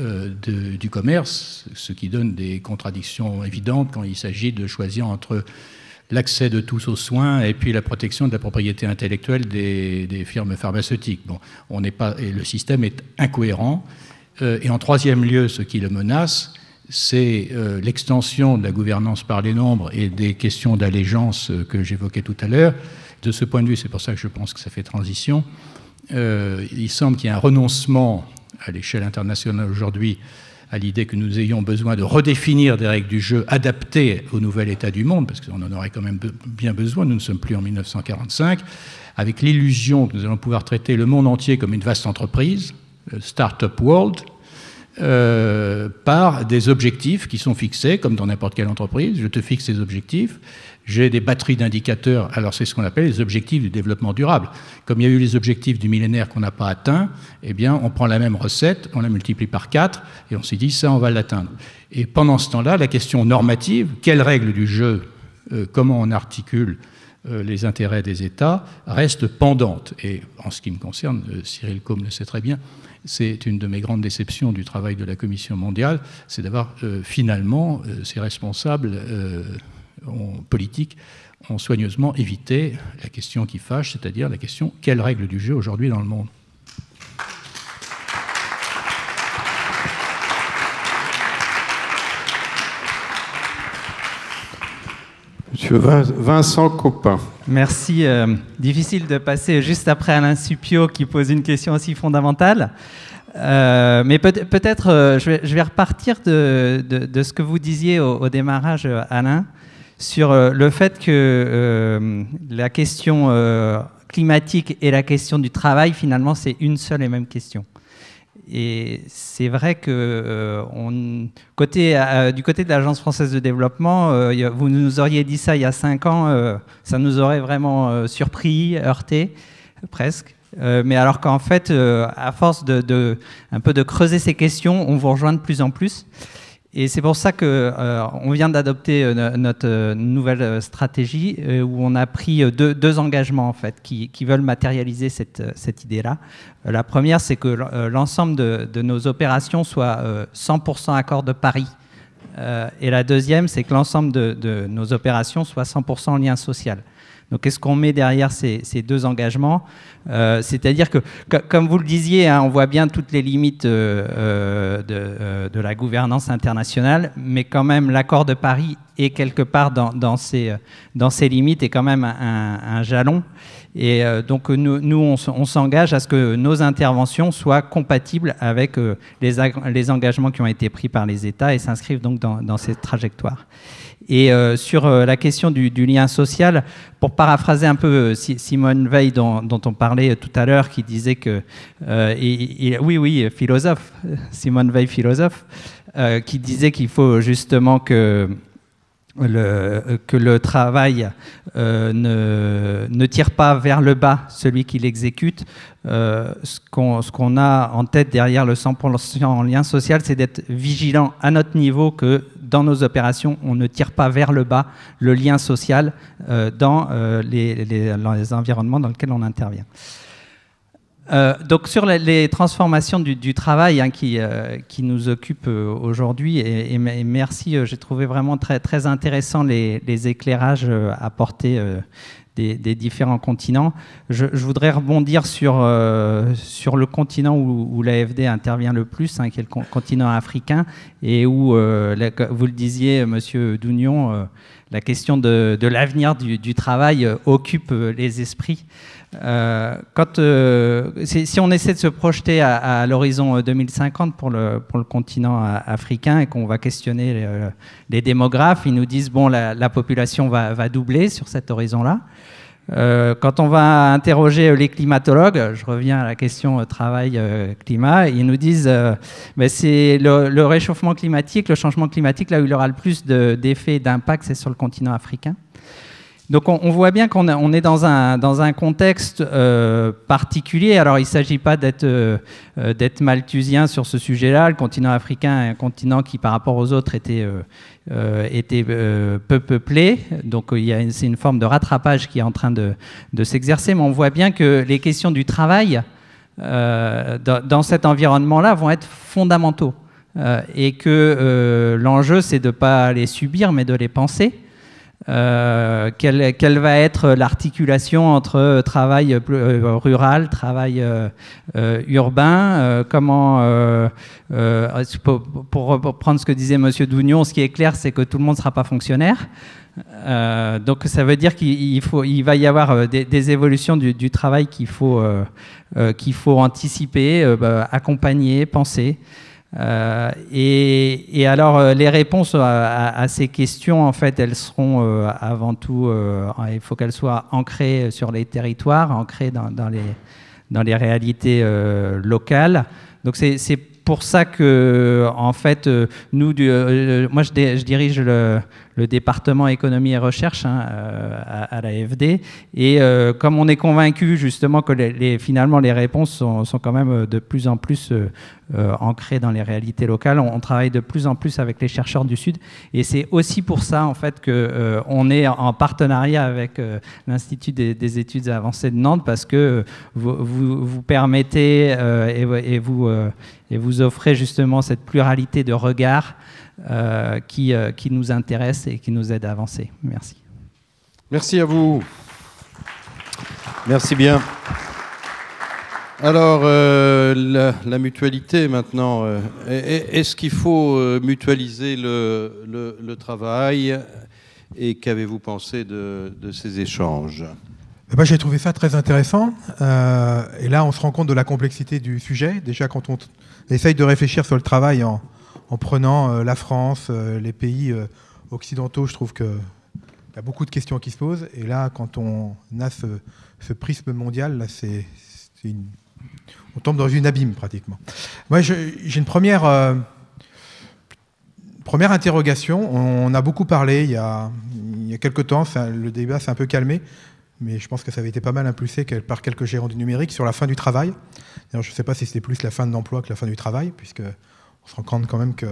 du commerce, ce qui donne des contradictions évidentes quand il s'agit de choisir entre l'accès de tous aux soins et puis la protection de la propriété intellectuelle des firmes pharmaceutiques. Bon, et le système est incohérent. Et en troisième lieu, ce qui le menace, c'est l'extension de la gouvernance par les nombres et des questions d'allégeance que j'évoquais tout à l'heure. De ce point de vue, c'est pour ça que je pense que ça fait transition. Il semble qu'il y ait un renoncement à l'échelle internationale aujourd'hui à l'idée que nous ayons besoin de redéfinir des règles du jeu adaptées au nouvel état du monde, parce qu'on en aurait quand même bien besoin, nous ne sommes plus en 1945, avec l'illusion que nous allons pouvoir traiter le monde entier comme une vaste entreprise, Startup World, par des objectifs qui sont fixés, comme dans n'importe quelle entreprise. Je te fixe ces objectifs, j'ai des batteries d'indicateurs, alors c'est ce qu'on appelle les objectifs du développement durable. Comme il y a eu les objectifs du millénaire qu'on n'a pas atteints, eh bien on prend la même recette, on la multiplie par 4, et on s'est dit ça, on va l'atteindre. Et pendant ce temps-là, la question normative, quelles règles du jeu, comment on articule les intérêts des États, reste pendante. Et en ce qui me concerne, Cyril Combe le sait très bien, c'est une de mes grandes déceptions du travail de la Commission mondiale, c'est d'avoir finalement ces responsables politiques ont soigneusement évité la question qui fâche, c'est-à-dire la question quelles règles du jeu aujourd'hui dans le monde. Monsieur Vincent Copin. Merci. Difficile de passer juste après Alain Suppiot qui pose une question aussi fondamentale. Mais peut-être je vais repartir de ce que vous disiez au démarrage, Alain, sur le fait que la question climatique et la question du travail, finalement, c'est une seule et même question. Et c'est vrai que du côté de l'Agence française de développement, vous nous auriez dit ça il y a 5 ans, ça nous aurait vraiment surpris, heurté, presque. Mais alors qu'en fait, à force un peu de creuser ces questions, on vous rejoint de plus en plus. Et c'est pour ça qu'on vient d'adopter notre nouvelle stratégie où on a pris deux engagements en fait, qui veulent matérialiser cette idée-là. La première, c'est que l'ensemble de nos opérations soient 100% accord de Paris. Et la deuxième, c'est que l'ensemble de nos opérations soient 100% lien social. Donc, qu'est-ce qu'on met derrière ces deux engagements? C'est-à-dire que, comme vous le disiez, hein, on voit bien toutes les limites de la gouvernance internationale, mais quand même, l'accord de Paris est quelque part dans ces limites est quand même un jalon. Et donc, nous on s'engage à ce que nos interventions soient compatibles avec les engagements qui ont été pris par les États et s'inscrivent donc dans cette trajectoire. Et sur la question du lien social, pour paraphraser un peu Simone Weil dont on parlait tout à l'heure, qui disait que... oui, philosophe, Simone Weil, philosophe, qui disait qu'il faut justement que le travail ne tire pas vers le bas celui qui l'exécute. Ce qu'on a en tête derrière le 100% en lien social, c'est d'être vigilant à notre niveau que dans nos opérations, on ne tire pas vers le bas le lien social dans les environnements dans lesquels on intervient. Donc sur les transformations du travail hein, qui nous occupent aujourd'hui, et merci, j'ai trouvé vraiment très, très intéressant les éclairages apportés des différents continents. Je voudrais rebondir sur le continent où l'AFD intervient le plus, hein, qui est le continent africain, et où, vous le disiez, Monsieur Dounion, la question de l'avenir du travail occupe les esprits. Si on essaie de se projeter à l'horizon 2050 pour le continent africain et qu'on va questionner les démographes, ils nous disent bon, la population va doubler sur cet horizon-là. Quand on va interroger les climatologues, je reviens à la question travail-climat, ils nous disent c'est le réchauffement climatique, le changement climatique, là où il aura le plus d'effets et d'impact, c'est sur le continent africain. Donc on voit bien qu'on est dans un contexte particulier. Alors il ne s'agit pas d'être malthusien sur ce sujet-là. Le continent africain est un continent qui, par rapport aux autres, était peu peuplé. Donc c'est une forme de rattrapage qui est en train de s'exercer. Mais on voit bien que les questions du travail dans cet environnement-là vont être fondamentaux. Et que l'enjeu, c'est de ne pas les subir, mais de les penser. Quelle va être l'articulation entre travail rural, travail urbain, comment, pour reprendre ce que disait M. Dounion, ce qui est clair, c'est que tout le monde ne sera pas fonctionnaire. Donc ça veut dire qu'il va y avoir des évolutions du travail qu'il faut anticiper, accompagner, penser. Et alors les réponses à ces questions, en fait, elles seront avant tout, il faut qu'elles soient ancrées sur les territoires, ancrées dans les réalités locales. Donc c'est pour ça que, en fait, nous, moi je dirige le département économie et recherche à l'AFD, et comme on est convaincu justement que finalement les réponses sont quand même de plus en plus ancrées dans les réalités locales, on travaille de plus en plus avec les chercheurs du Sud, et c'est aussi pour ça en fait que on est en partenariat avec l'Institut des études avancées de Nantes, parce que vous permettez et vous offrez justement cette pluralité de regards qui nous intéresse et qui nous aide à avancer. Merci. Merci à vous. Merci bien. Alors, la mutualité maintenant. Est-ce qu'il faut mutualiser le travail? Et qu'avez-vous pensé de ces échanges? J'ai trouvé ça très intéressant. Et là, on se rend compte de la complexité du sujet. Déjà, quand on essaye de réfléchir sur le travail en prenant la France, les pays occidentaux, je trouve qu'il y a beaucoup de questions qui se posent. Et là, quand on a ce prisme mondial, là, on tombe dans une abîme pratiquement. Moi, j'ai une première interrogation. On a beaucoup parlé il y a quelques temps, le débat s'est un peu calmé, mais je pense que ça avait été pas mal impulsé par quelques gérants du numérique sur la fin du travail. D'ailleurs, je ne sais pas si c'était plus la fin de l'emploi que la fin du travail, puisqu'on se rend compte quand même que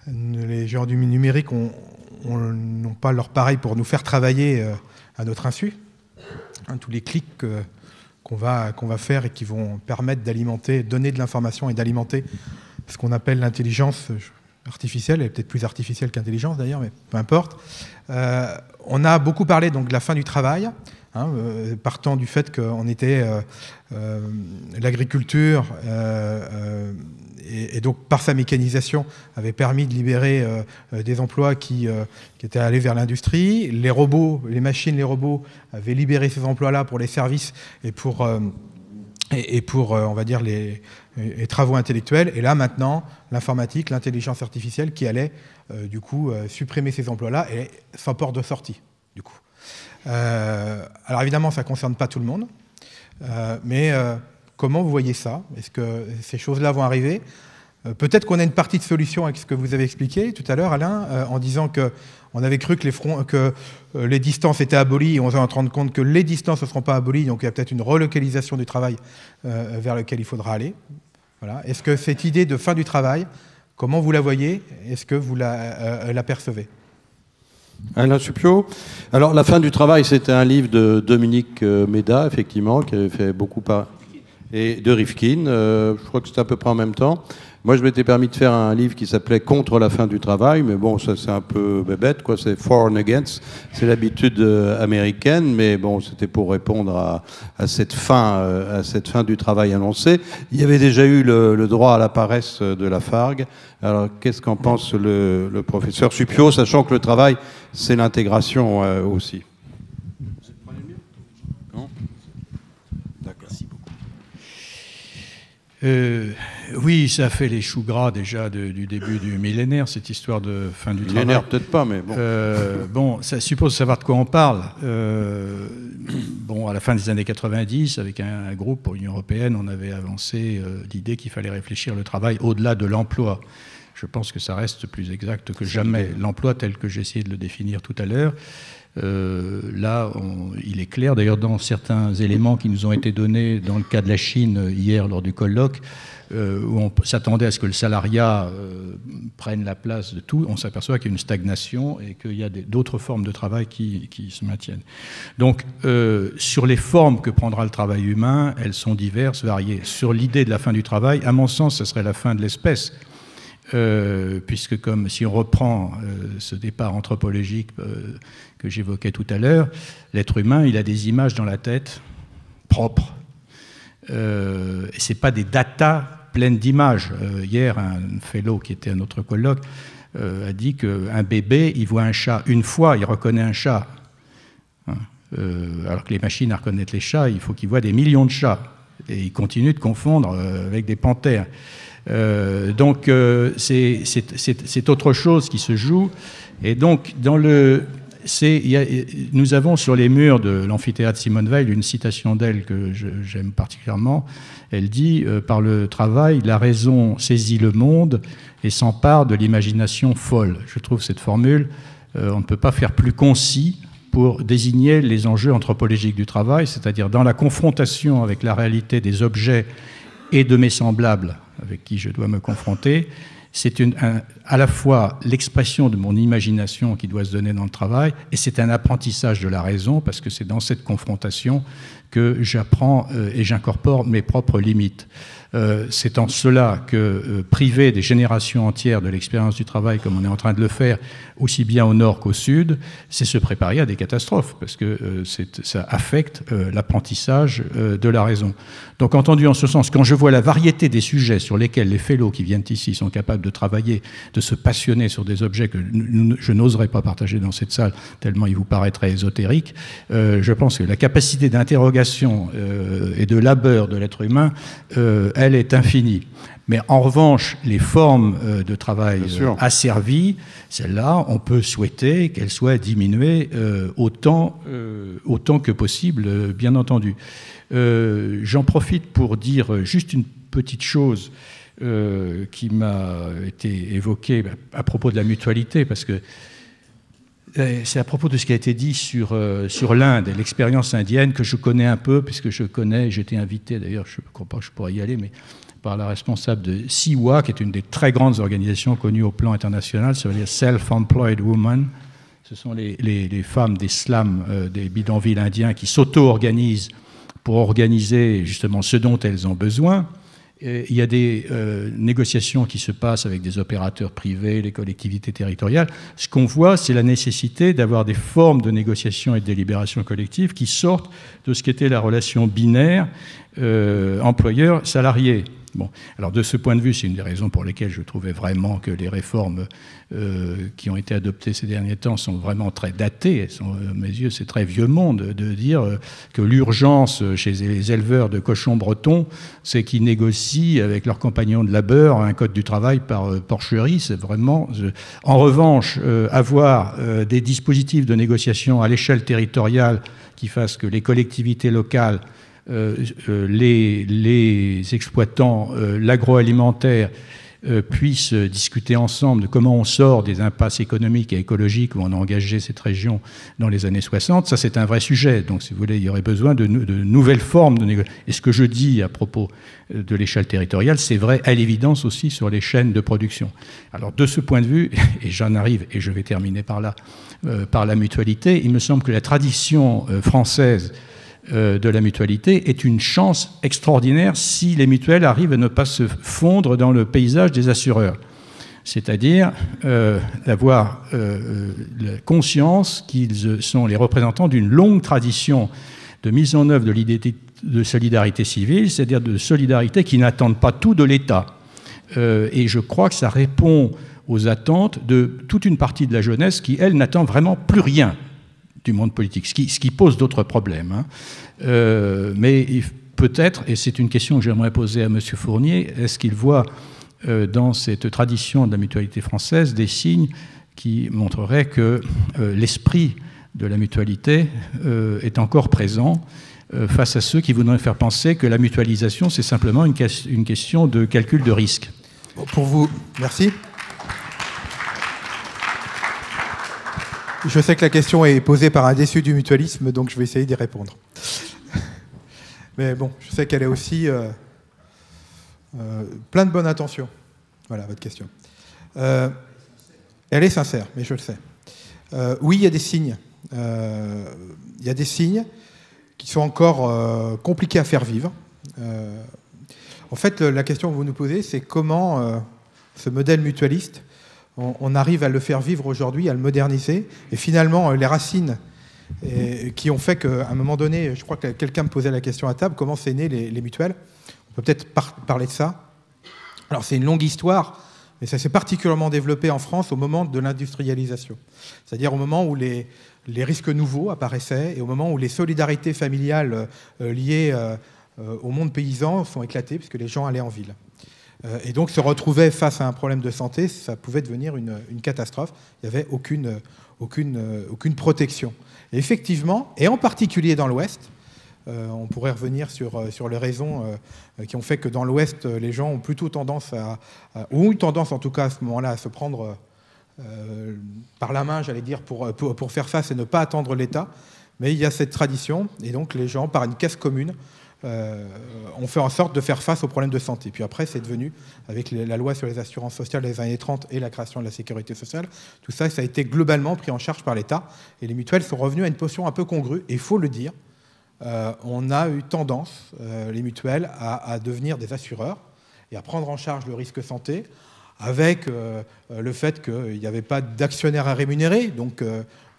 les gérants du numérique n'ont pas leur pareil pour nous faire travailler à notre insu. Tous les clics qu'on va faire et qui vont permettre d'alimenter, donner de l'information et d'alimenter ce qu'on appelle l'intelligence artificielle, elle est peut-être plus artificielle qu'intelligence d'ailleurs, mais peu importe. On a beaucoup parlé donc de la fin du travail, partant du fait qu'on était l'agriculture et donc par sa mécanisation avait permis de libérer des emplois qui étaient allés vers l'industrie. Les robots, les machines, les robots avaient libéré ces emplois-là pour les services et pour on va dire les travaux intellectuels. Et là maintenant, l'informatique, l'intelligence artificielle qui allait du coup supprimer ces emplois-là et sans porte de sortie du coup. Alors évidemment, ça ne concerne pas tout le monde, mais comment vous voyez ça? Est-ce que ces choses-là vont arriver? Peut-être qu'on a une partie de solution avec ce que vous avez expliqué tout à l'heure, Alain, en disant qu'on avait cru que les distances étaient abolies, et on s'est en train de compte que les distances ne seront pas abolies, donc il y a peut-être une relocalisation du travail vers lequel il faudra aller. Voilà. Est-ce que cette idée de fin du travail, comment vous la voyez? Est-ce que vous la percevez? Alain Suppiot. Alors, La fin du travail, c'était un livre de Dominique Méda, effectivement, qui avait fait beaucoup et de Rifkin. Je crois que c'était à peu près en même temps. Moi, je m'étais permis de faire un livre qui s'appelait Contre la fin du travail, mais bon, ça c'est un peu bébête, quoi. C'est For and Against. C'est l'habitude américaine, mais bon, c'était pour répondre à cette fin du travail annoncée. Il y avait déjà eu le droit à la paresse de Lafargue. Alors, qu'est-ce qu'en pense le professeur Suppiot, sachant que le travail, c'est l'intégration aussi? Oui, ça fait les choux gras déjà du début du millénaire, cette histoire de fin du travail. Millénaire peut-être pas, mais bon. Bon, ça suppose savoir de quoi on parle. Bon, à la fin des années 90, avec un groupe pour l'Union européenne, on avait avancé l'idée qu'il fallait réfléchir le travail au-delà de l'emploi. Je pense que ça reste plus exact que jamais. L'emploi tel que j'ai essayé de le définir tout à l'heure, là, il est clair, d'ailleurs dans certains éléments qui nous ont été donnés dans le cas de la Chine hier lors du colloque, où on s'attendait à ce que le salariat prenne la place de tout, on s'aperçoit qu'il y a une stagnation et qu'il y a d'autres formes de travail qui se maintiennent. Donc, sur les formes que prendra le travail humain, elles sont diverses, variées. Sur l'idée de la fin du travail, à mon sens, ce serait la fin de l'espèce. Puisque comme si on reprend ce départ anthropologique que j'évoquais tout à l'heure, l'être humain, il a des images dans la tête propres. Et ce n'est pas des datas pleines d'images. Hier, un fellow qui était à notre colloque a dit qu'un bébé, il voit un chat une fois, il reconnaît un chat. Alors que les machines à reconnaître les chats, il faut qu'ils voient des millions de chats. Et ils continuent de confondre avec des panthères. Donc c'est autre chose qui se joue. Et donc nous avons sur les murs de l'amphithéâtre Simone Veil une citation d'elle que j'aime particulièrement. Elle dit par le travail, la raison saisit le monde et s'empare de l'imagination folle. Je trouve cette formule, on ne peut pas faire plus concis pour désigner les enjeux anthropologiques du travail, c'est-à-dire dans la confrontation avec la réalité des objets et de mes semblables avec qui je dois me confronter, c'est à la fois l'expression de mon imagination qui doit se donner dans le travail, et c'est un apprentissage de la raison, parce que c'est dans cette confrontation que j'apprends et j'incorpore mes propres limites. C'est en cela que priver des générations entières de l'expérience du travail, comme on est en train de le faire, aussi bien au nord qu'au sud, c'est se préparer à des catastrophes, parce que ça affecte l'apprentissage de la raison. Donc, entendu en ce sens, quand je vois la variété des sujets sur lesquels les fellows qui viennent ici sont capables capable de travailler, de se passionner sur des objets que je n'oserais pas partager dans cette salle, tellement ils vous paraîtraient ésotériques, je pense que la capacité d'interrogation et de labeur de l'être humain, elle est infinie. Mais en revanche, les formes de travail asservies, celles-là, on peut souhaiter qu'elles soient diminuées autant que possible, bien entendu. J'en profite pour dire juste une petite chose qui m'a été évoquée à propos de la mutualité, parce que c'est à propos de ce qui a été dit sur l'Inde et l'expérience indienne que je connais un peu, puisque j'étais invité, d'ailleurs, je ne crois pas que je pourrais y aller, mais par la responsable de SIWA, qui est une des très grandes organisations connues au plan international, ça veut dire Self-Employed Women. Ce sont les femmes des slums, des bidonvilles indiens qui s'auto-organisent pour organiser justement ce dont elles ont besoin. Il y a des négociations qui se passent avec des opérateurs privés, les collectivités territoriales. Ce qu'on voit, c'est la nécessité d'avoir des formes de négociation et de délibération collective qui sortent de ce qu'était la relation binaire employeur-salarié. Bon, alors de ce point de vue, c'est une des raisons pour lesquelles je trouvais vraiment que les réformes qui ont été adoptées ces derniers temps sont vraiment très datées. Elles sont, à mes yeux, c'est très vieux monde de dire que l'urgence chez les éleveurs de cochons bretons, c'est qu'ils négocient avec leurs compagnons de labeur un code du travail par porcherie. C'est vraiment... En revanche, avoir des dispositifs de négociation à l'échelle territoriale qui fassent que les collectivités locales, les exploitants, l'agroalimentaire puissent discuter ensemble de comment on sort des impasses économiques et écologiques où on a engagé cette région dans les années 60, ça c'est un vrai sujet. Donc si vous voulez, il y aurait besoin de nouvelles formes de négociation. Et ce que je dis à propos de l'échelle territoriale, c'est vrai à l'évidence aussi sur les chaînes de production. Alors de ce point de vue, et j'en arrive, et je vais terminer par là, par la mutualité, il me semble que la tradition française de la mutualité est une chance extraordinaire si les mutuelles arrivent à ne pas se fondre dans le paysage des assureurs. C'est-à-dire d'avoir la conscience qu'ils sont les représentants d'une longue tradition de mise en œuvre de l'idée de solidarité civile, c'est-à-dire de solidarité qui n'attendent pas tout de l'État. Et je crois que ça répond aux attentes de toute une partie de la jeunesse qui, elle, n'attend vraiment plus rien du monde politique, ce qui pose d'autres problèmes. Hein. Mais peut-être, et c'est une question que j'aimerais poser à M. Fournier, est-ce qu'il voit dans cette tradition de la mutualité française des signes qui montreraient que l'esprit de la mutualité est encore présent face à ceux qui voudraient faire penser que la mutualisation, c'est simplement une question de calcul de risque. Pour vous, merci. Je sais que la question est posée par un déçu du mutualisme, donc je vais essayer d'y répondre. Mais bon, je sais qu'elle est aussi plein de bonnes intentions. Voilà, votre question. Elle est sincère, mais je le sais. Oui, il y a des signes. Il y a des signes qui sont encore compliqués à faire vivre. En fait, la question que vous nous posez, c'est comment ce modèle mutualiste, on arrive à le faire vivre aujourd'hui, à le moderniser. Et finalement, les racines qui ont fait qu'à un moment donné, je crois que quelqu'un me posait la question à table, comment c'est né les mutuelles. On peut peut-être parler de ça. Alors c'est une longue histoire, mais ça s'est particulièrement développé en France au moment de l'industrialisation. C'est-à-dire au moment où les risques nouveaux apparaissaient et au moment où les solidarités familiales liées au monde paysan sont éclatées, puisque les gens allaient en ville. Et donc se retrouver face à un problème de santé, ça pouvait devenir une catastrophe. Il n'y avait aucune protection. Et effectivement, et en particulier dans l'Ouest, on pourrait revenir sur les raisons qui ont fait que dans l'Ouest, les gens ont plutôt tendance ont eu tendance en tout cas à ce moment-là à se prendre par la main, j'allais dire, pour faire face et ne pas attendre l'État. Mais il y a cette tradition, et donc les gens, par une caisse commune, on fait en sorte de faire face aux problèmes de santé. Puis après, c'est devenu, avec la loi sur les assurances sociales des années 30 et la création de la sécurité sociale, tout ça, ça a été globalement pris en charge par l'État. Et les mutuelles sont revenues à une position un peu congrue. Et il faut le dire, on a eu tendance, les mutuelles, à devenir des assureurs et à prendre en charge le risque santé, avec le fait qu'il n'y avait pas d'actionnaires à rémunérer. Donc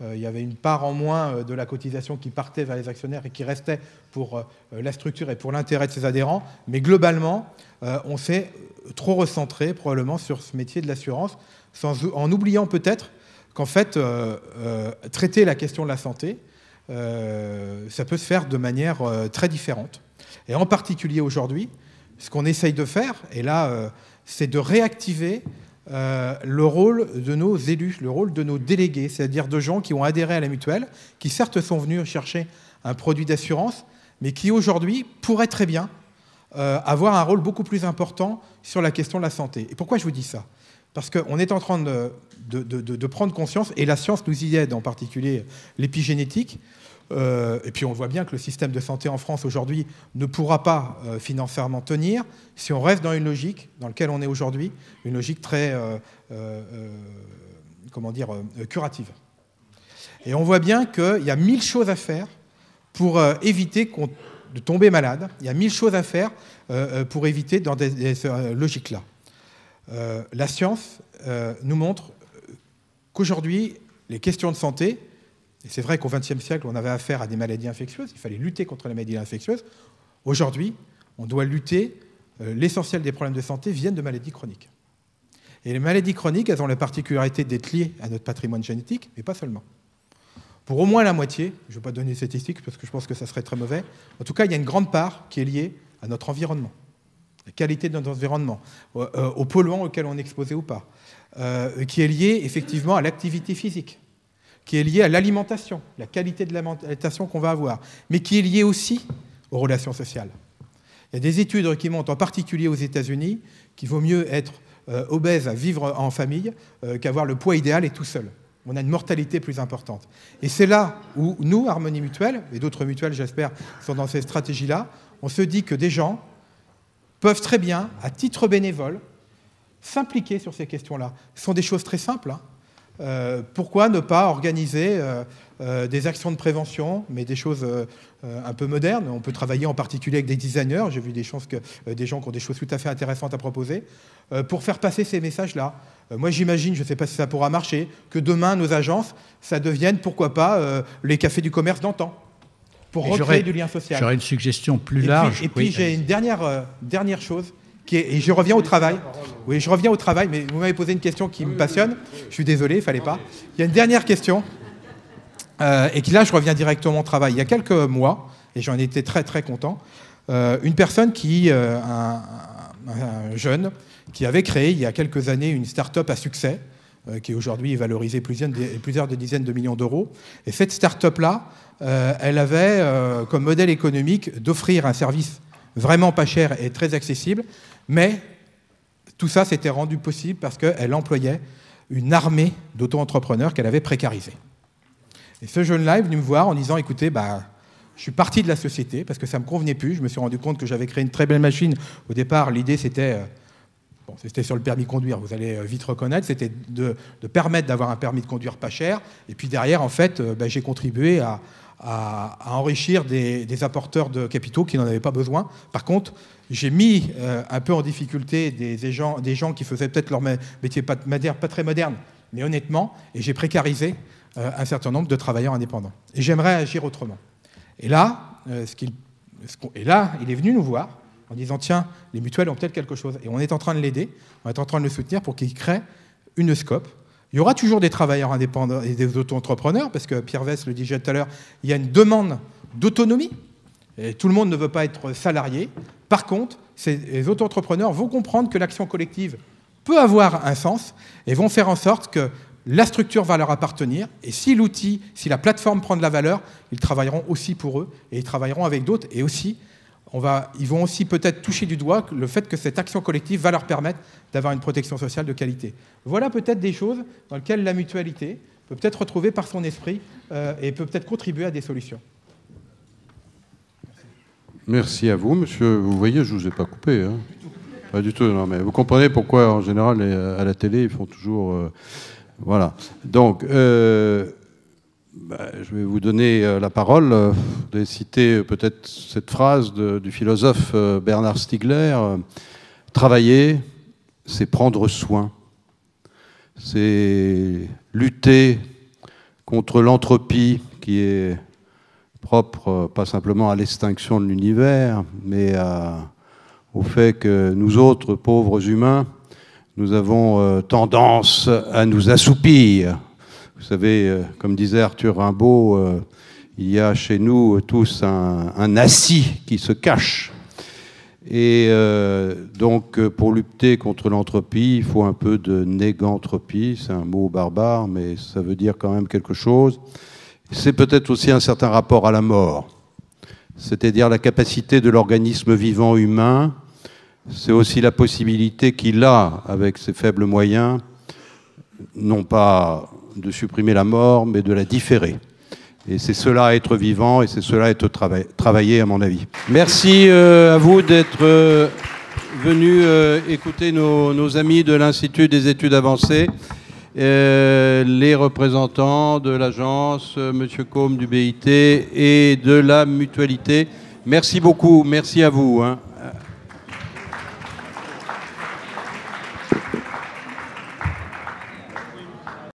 il y avait une part en moins de la cotisation qui partait vers les actionnaires et qui restait pour la structure et pour l'intérêt de ses adhérents. Mais globalement, on s'est trop recentré probablement sur ce métier de l'assurance, en oubliant peut-être qu'en fait, traiter la question de la santé, ça peut se faire de manière très différente. Et en particulier aujourd'hui, ce qu'on essaye de faire, et là, c'est de réactiver le rôle de nos élus, le rôle de nos délégués, c'est-à-dire de gens qui ont adhéré à la mutuelle, qui certes sont venus chercher un produit d'assurance, mais qui aujourd'hui pourraient très bien avoir un rôle beaucoup plus important sur la question de la santé. Et pourquoi je vous dis ça? Parce qu'on est en train de prendre conscience, et la science nous y aide, en particulier l'épigénétique, et puis on voit bien que le système de santé en France aujourd'hui ne pourra pas financièrement tenir si on reste dans une logique dans laquelle on est aujourd'hui, une logique très curative. Et on voit bien qu'il y a 1000 choses à faire pour éviter de tomber malade. Il y a 1000 choses à faire pour éviter dans des logiques-là. La science nous montre qu'aujourd'hui, les questions de santé, et c'est vrai qu'au XXe siècle, on avait affaire à des maladies infectieuses, il fallait lutter contre les maladies infectieuses. Aujourd'hui, on doit lutter, l'essentiel des problèmes de santé viennent de maladies chroniques. Et les maladies chroniques, elles ont la particularité d'être liées à notre patrimoine génétique, mais pas seulement. Pour au moins la moitié, je ne vais pas donner des statistiques parce que je pense que ça serait très mauvais, en tout cas, il y a une grande part qui est liée à notre environnement, la qualité de notre environnement, aux polluants auxquels on est exposé ou pas, qui est liée effectivement à l'activité physique, qui est liée à l'alimentation, la qualité de l'alimentation qu'on va avoir, mais qui est liée aussi aux relations sociales. Il y a des études qui montrent, en particulier aux États-Unis, qu'il vaut mieux être obèse à vivre en famille qu'avoir le poids idéal et tout seul. On a une mortalité plus importante. Et c'est là où nous, Harmonie Mutuelle, et d'autres mutuelles, j'espère, sont dans cette stratégie-là, on se dit que des gens peuvent très bien, à titre bénévole, s'impliquer sur ces questions-là. Ce sont des choses très simples, hein. Pourquoi ne pas organiser des actions de prévention, mais des choses un peu modernes? On peut travailler en particulier avec des designers, j'ai vu des gens qui ont des choses tout à fait intéressantes à proposer, pour faire passer ces messages-là. Moi j'imagine, je ne sais pas si ça pourra marcher, que demain nos agences, ça devienne, pourquoi pas, les cafés du commerce d'antan, pour recréer du lien social. J'aurais une suggestion plus large. Et puis j'ai une dernière chose, et je reviens au travail. Oui, je reviens au travail, mais vous m'avez posé une question qui me passionne. Je suis désolé, il ne fallait pas. Il y a une dernière question, et là, je reviens directement au travail. Il y a quelques mois, et j'en étais très, très content, une personne un jeune, qui avait créé, il y a quelques années, une start-up à succès, qui aujourd'hui est valorisée plusieurs dizaines de millions d'euros. Et cette start-up-là, elle avait comme modèle économique d'offrir un service vraiment pas cher et très accessible, mais tout ça s'était rendu possible parce qu'elle employait une armée d'auto-entrepreneurs qu'elle avait précarisés. Et ce jeune-là est venu me voir en disant, écoutez, je suis parti de la société parce que ça ne me convenait plus. Je me suis rendu compte que j'avais créé une très belle machine. Au départ, l'idée, c'était sur le permis de conduire, vous allez vite reconnaître, c'était de permettre d'avoir un permis de conduire pas cher. Et puis derrière, en fait, j'ai contribué à enrichir des apporteurs de capitaux qui n'en avaient pas besoin. Par contre, j'ai mis un peu en difficulté des gens qui faisaient peut-être leur métier pas très moderne, mais honnêtement, et j'ai précarisé un certain nombre de travailleurs indépendants. Et j'aimerais agir autrement. Et là, il est venu nous voir en disant, tiens, les mutuelles ont peut-être quelque chose. Et on est en train de l'aider, on est en train de le soutenir pour qu'il crée une scope. Il y aura toujours des travailleurs indépendants et des auto-entrepreneurs, parce que Pierre Vest le disait tout à l'heure, il y a une demande d'autonomie, et tout le monde ne veut pas être salarié. Par contre, les auto-entrepreneurs vont comprendre que l'action collective peut avoir un sens, et vont faire en sorte que la structure va leur appartenir, et si l'outil, si la plateforme prend de la valeur, ils travailleront aussi pour eux, et ils travailleront avec d'autres, et aussi, ils vont aussi peut-être toucher du doigt le fait que cette action collective va leur permettre d'avoir une protection sociale de qualité. Voilà peut-être des choses dans lesquelles la mutualité peut peut-être retrouver par son esprit et peut peut-être contribuer à des solutions. Merci à vous, monsieur. Vous voyez, je ne vous ai pas coupé. Hein. Pas du tout, non, mais vous comprenez pourquoi, en général, à la télé, ils font toujours... voilà. Donc... je vais vous donner la parole. Vous avez cité peut-être cette phrase du philosophe Bernard Stiegler. Travailler, c'est prendre soin. C'est lutter contre l'entropie qui est propre pas simplement à l'extinction de l'univers, mais au fait que nous autres, pauvres humains, nous avons tendance à nous assoupir. Vous savez, comme disait Arthur Rimbaud, il y a chez nous tous un assis qui se cache. Et donc, pour lutter contre l'entropie, il faut un peu de négantropie. C'est un mot barbare, mais ça veut dire quand même quelque chose. C'est peut-être aussi un certain rapport à la mort, c'est-à-dire la capacité de l'organisme vivant humain. C'est aussi la possibilité qu'il a, avec ses faibles moyens, non pas de supprimer la mort, mais de la différer. Et c'est cela être vivant, et c'est cela être travailler, à mon avis. Merci à vous d'être venus écouter nos amis de l'Institut des études avancées, les représentants de l'agence, M. Combe du BIT et de la Mutualité. Merci beaucoup, merci à vous.